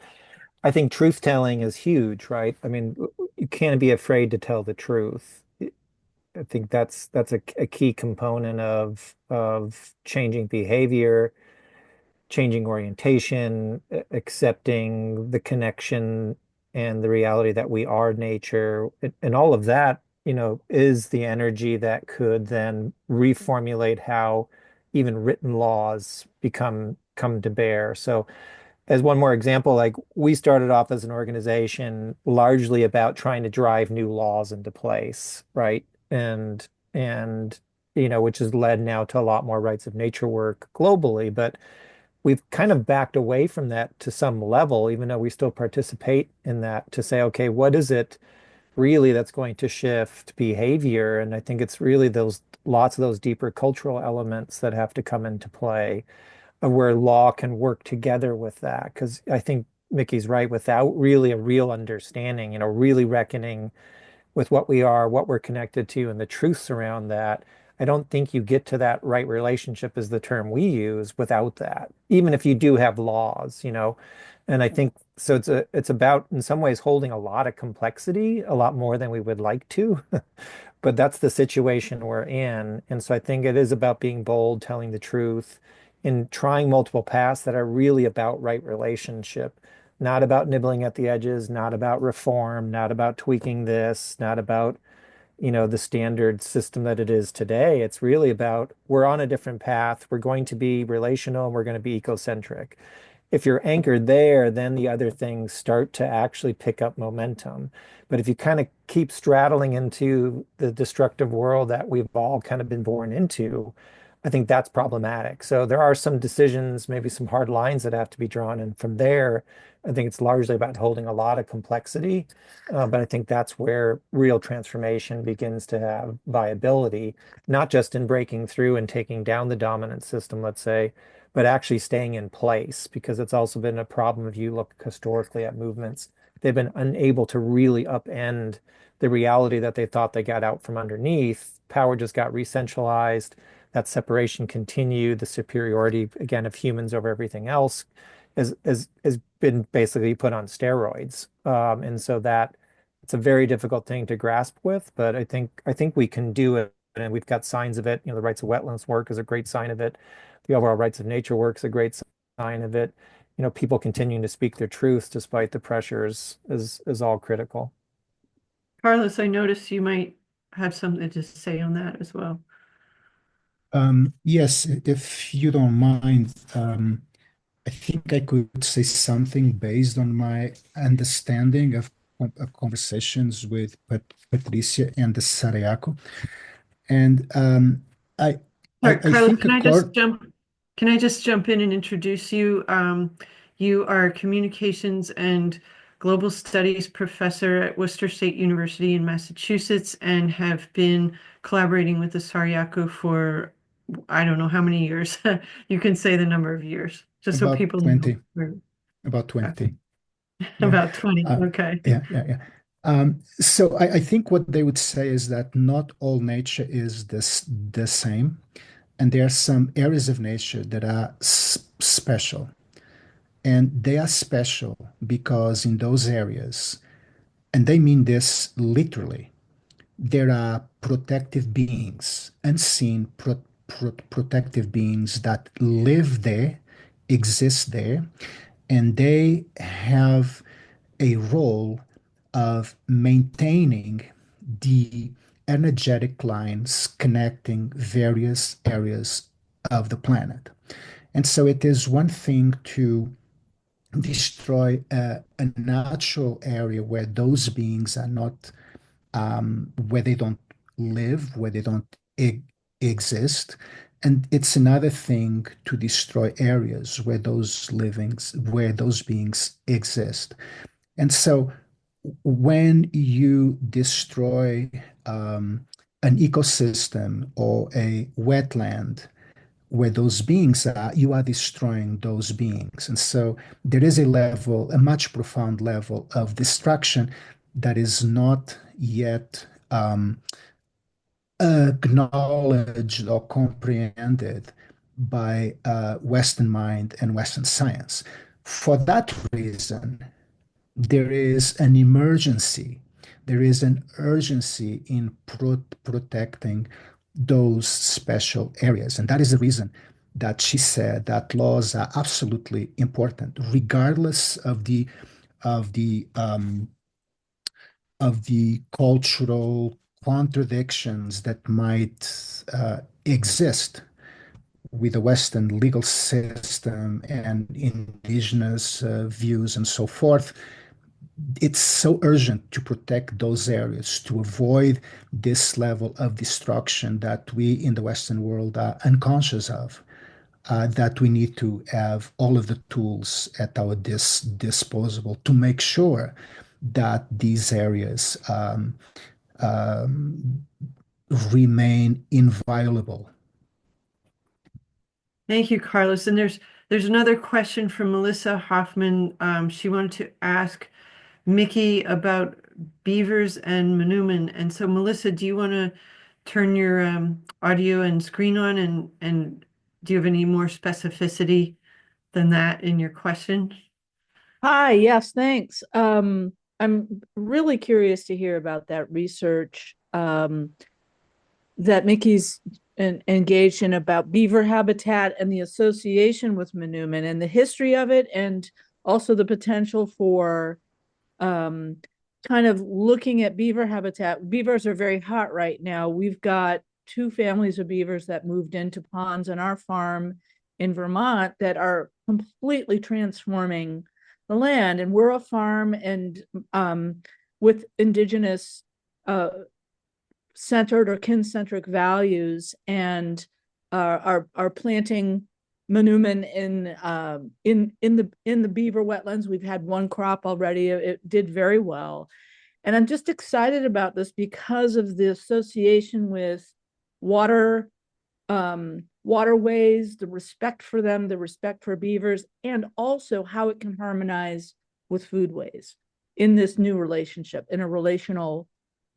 I think truth telling is huge, right? I mean, you can't be afraid to tell the truth. I think that's a key component of changing behavior, changing orientation, accepting the connection and the reality that we are nature, and all of that, is the energy that could then reformulate how even written laws come to bear. So as one more example, like we started off as an organization largely about trying to drive new laws into place, right? And which has led now to a lot more rights of nature work globally, but we've kind of backed away from that to some level, even though we still participate in that, to say, okay, what is it really that's going to shift behavior. And I think it's really those lots of those deeper cultural elements that have to come into play of where law can work together with that. Because I think Mickey's right, without really a real understanding, really reckoning with what we are, what we're connected to, and the truths around that, I don't think you get to that right relationship is the term we use without that, even if you do have laws. And I think so it's about in some ways holding a lot of complexity, a lot more than we would like to. But that's the situation we're in. And so I think it is about being bold, telling the truth, and trying multiple paths that are really about right relationship, not about nibbling at the edges, not about reform, not about tweaking this, not about, the standard system that it is today. It's really about we're on a different path. We're going to be relational and we're going to be ecocentric. If you're anchored there, then the other things start to actually pick up momentum. But if you kind of keep straddling into the destructive world that we've all kind of been born into, I think that's problematic. So there are some decisions, maybe some hard lines that have to be drawn. And from there, I think it's largely about holding a lot of complexity. But I think that's where real transformation begins to have viability, not just in breaking through and taking down the dominant system, let's say, but actually staying in place, because it's also been a problem if you look historically at movements. They've been unable to really upend the reality that they thought they got out from underneath. Power just got re-centralized. That separation continued. The superiority, again, of humans over everything else has been basically put on steroids. And so that it's a very difficult thing to grasp with, but I think we can do it, and we've got signs of it. The rights of wetlands work is a great sign of it. The overall rights of nature work is a great sign of it. People continuing to speak their truth despite the pressures is all critical. Carlos, I noticed you might have something to say on that as well. Yes, if you don't mind, I think I could say something based on my understanding of conversations with Patricia and the Sarayaco. And I, Sorry, I Carlos, think accord, can I just jump in and introduce you? You are a communications and global studies professor at Worcester State University in Massachusetts and have been collaborating with the Sariaco for I don't know how many years. You can say the number of years, just so about people know. 20, about 20. Yeah. About 20. Uh, Okay. yeah. So I think what they would say is that not all nature is the same, and there are some areas of nature that are special, and they are special because in those areas, and they mean this literally, there are protective beings, unseen protective beings that live there, exist there, and they have a role of maintaining the energetic lines connecting various areas of the planet. And so it is one thing to destroy a natural area where those beings are not, where they don't live, where they don't exist. And it's another thing to destroy areas where those beings exist. And so when you destroy an ecosystem or a wetland where those beings are, you are destroying those beings. And so there is a much profound level of destruction that is not yet acknowledged or comprehended by Western mind and Western science. For that reason, there is an emergency, there is an urgency in protecting those special areas. And that is the reason that she said that laws are absolutely important, regardless of the um, of the cultural contradictions that might exist with the Western legal system and indigenous views and so forth. It's so urgent to protect those areas, to avoid this level of destruction that we in the Western world are unconscious of, that we need to have all of the tools at our disposal to make sure that these areas um, remain inviolable. Thank you, Carlos. And there's another question from Melissa Hoffman. She wanted to ask Mickey about beavers and manoomin. And so, Melissa, do you want to turn your audio and screen on, and do you have any more specificity than that in your question? Hi, yes, thanks. I'm really curious to hear about that research that Mickey's engaged in about beaver habitat and the association with manoomin and the history of it, and also the potential for um, kind of looking at beaver habitat. Beavers are very hot right now. We've got two families of beavers that moved into ponds on our farm in Vermont that are completely transforming the land. And we're a farm and with indigenous centered or kin-centric values, and are planting manoomin in the beaver wetlands. We've had one crop already. It did very well. And I'm just excited about this because of the association with water, waterways, the respect for them, the respect for beavers, and also how it can harmonize with foodways in this new relationship, in a relational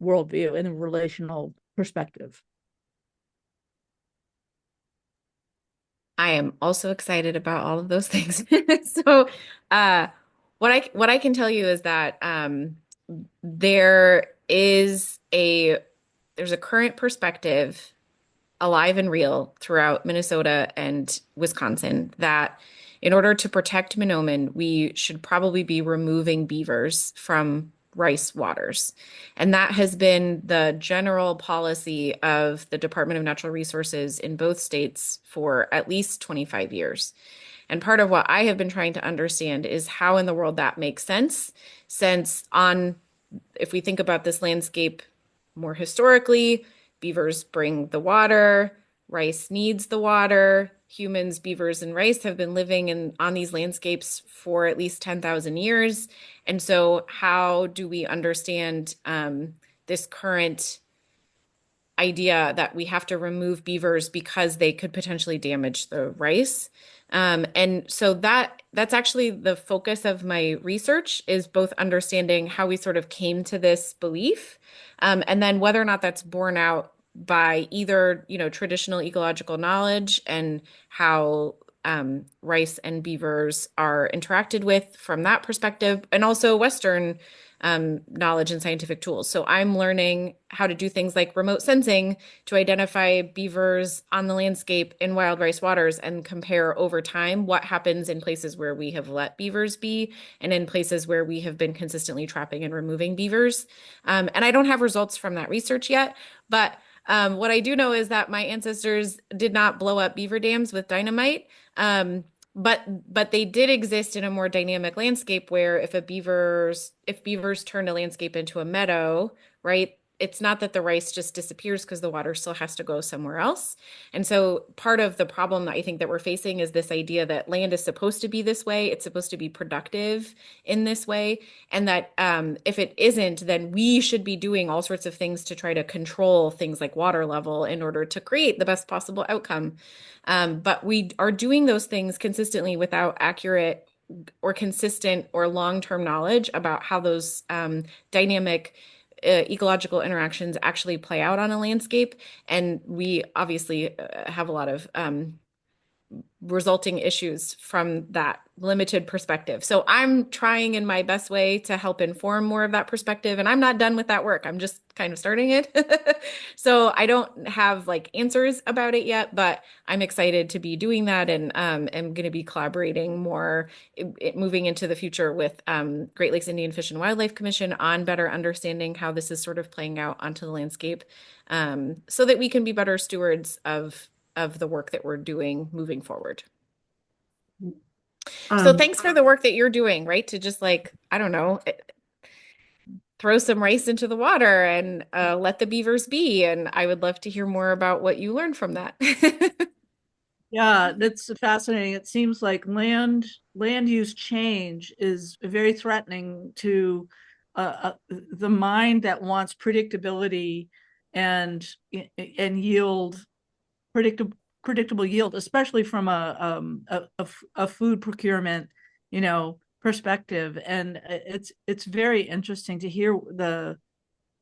worldview, in a relational perspective. I am also excited about all of those things. So, what I can tell you is that there is there's a current perspective alive and real throughout Minnesota and Wisconsin that in order to protect manoomin, we should probably be removing beavers from rice waters. And that has been the general policy of the Department of Natural Resources in both states for at least 25 years. And part of what I have been trying to understand is how in the world that makes sense, since if we think about this landscape more historically, beavers bring the water, rice needs the water. Humans, beavers, and rice have been living on these landscapes for at least 10,000 years. And so, how do we understand this current idea that we have to remove beavers because they could potentially damage the rice? And so that's actually the focus of my research, is both understanding how we sort of came to this belief, and then whether or not that's borne out by either, traditional ecological knowledge and how rice and beavers are interacted with from that perspective, and also Western knowledge and scientific tools. So I'm learning how to do things like remote sensing to identify beavers on the landscape in wild rice waters and compare over time what happens in places where we have let beavers be and in places where we have been consistently trapping and removing beavers. And I don't have results from that research yet, but what I do know is that my ancestors did not blow up beaver dams with dynamite. But they did exist in a more dynamic landscape where if beavers turn a landscape into a meadow, right? It's not that the rice just disappears because the water still has to go somewhere else. And so part of the problem that I think that we're facing is this idea that land is supposed to be this way. It's supposed to be productive in this way. And that if it isn't, then we should be doing all sorts of things to try to control things like water level in order to create the best possible outcome. But we are doing those things consistently without accurate or consistent or long-term knowledge about how those dynamic ecological interactions actually play out on a landscape. And we obviously have a lot of resulting issues from that limited perspective. So I'm trying in my best way to help inform more of that perspective, and I'm not done with that work. I'm just kind of starting it. So I don't have like answers about it yet, but I'm excited to be doing that, and am going to be collaborating more moving into the future with Great Lakes Indian Fish and Wildlife Commission on better understanding how this is sort of playing out onto the landscape, so that we can be better stewards of the work that we're doing moving forward. So thanks for the work that you're doing, right? To just like, I don't know, throw some rice into the water and let the beavers be. And I would love to hear more about what you learned from that. Yeah, that's fascinating. It seems like land use change is very threatening to the mind that wants predictability and yield, predictable yield, especially from a food procurement, perspective. And it's very interesting to hear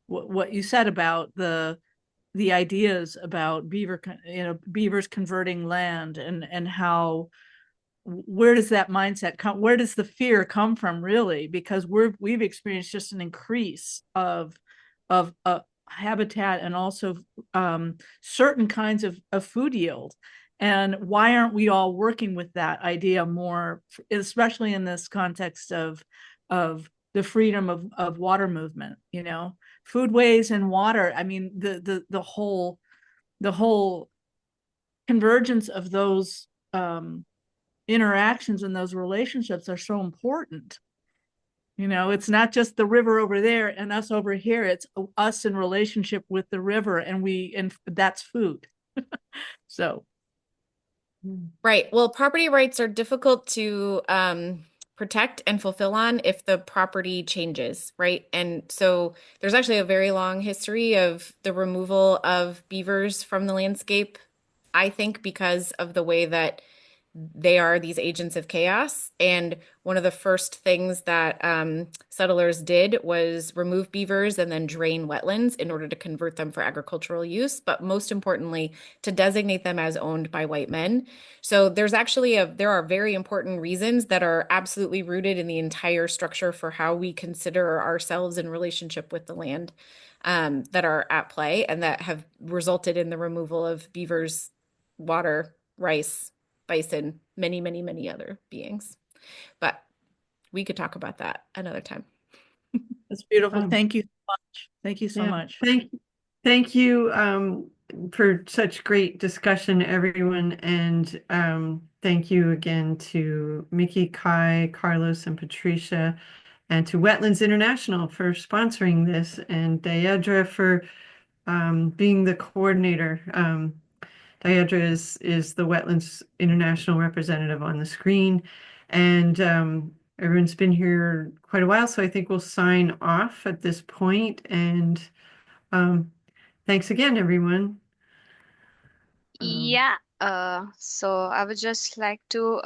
what you said about the ideas about beavers converting land, and how, where does that mindset come, where does the fear come from, really? Because we've experienced just an increase of habitat, and also certain kinds of food yield. And why aren't we all working with that idea more, especially in this context of the freedom of water movement, foodways and water? I mean, the whole convergence of those interactions and those relationships are so important. It's not just the river over there and us over here. It's us in relationship with the river, and that's food. So. Right. Well, property rights are difficult to protect and fulfill on if the property changes, right? And so there's actually a very long history of the removal of beavers from the landscape, I think, because of the way that they are these agents of chaos. And one of the first things that settlers did was remove beavers and then drain wetlands in order to convert them for agricultural use, but most importantly, to designate them as owned by white men. So there are very important reasons that are absolutely rooted in the entire structure for how we consider ourselves in relationship with the land, that are at play and that have resulted in the removal of beavers, water, rice, bison, many, many, many other beings. But we could talk about that another time. That's beautiful. Thank you so much. Thank you so much. Thank you for such great discussion, everyone. And thank you again to Mickey, Kai, Carlos, and Patricia, and to Wetlands International for sponsoring this, and Diedra for being the coordinator. Diedra is the Wetlands International representative on the screen, and everyone's been here quite a while, so I think we'll sign off at this point. And thanks again, everyone. Yeah. So I would just like to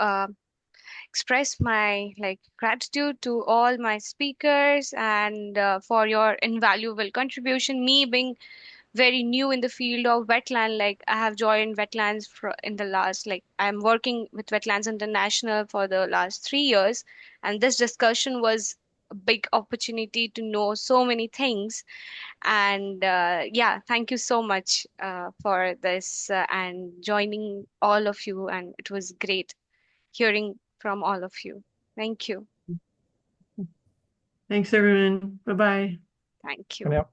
express my gratitude to all my speakers and for your invaluable contribution. Me being very new in the field of wetland, I have joined wetlands in the last, I'm working with Wetlands International for the last 3 years, and this discussion was a big opportunity to know so many things. And yeah, thank you so much for this and joining all of you, and it was great hearing from all of you. Thank you. Thanks, everyone. Bye-bye. Thank For you. now.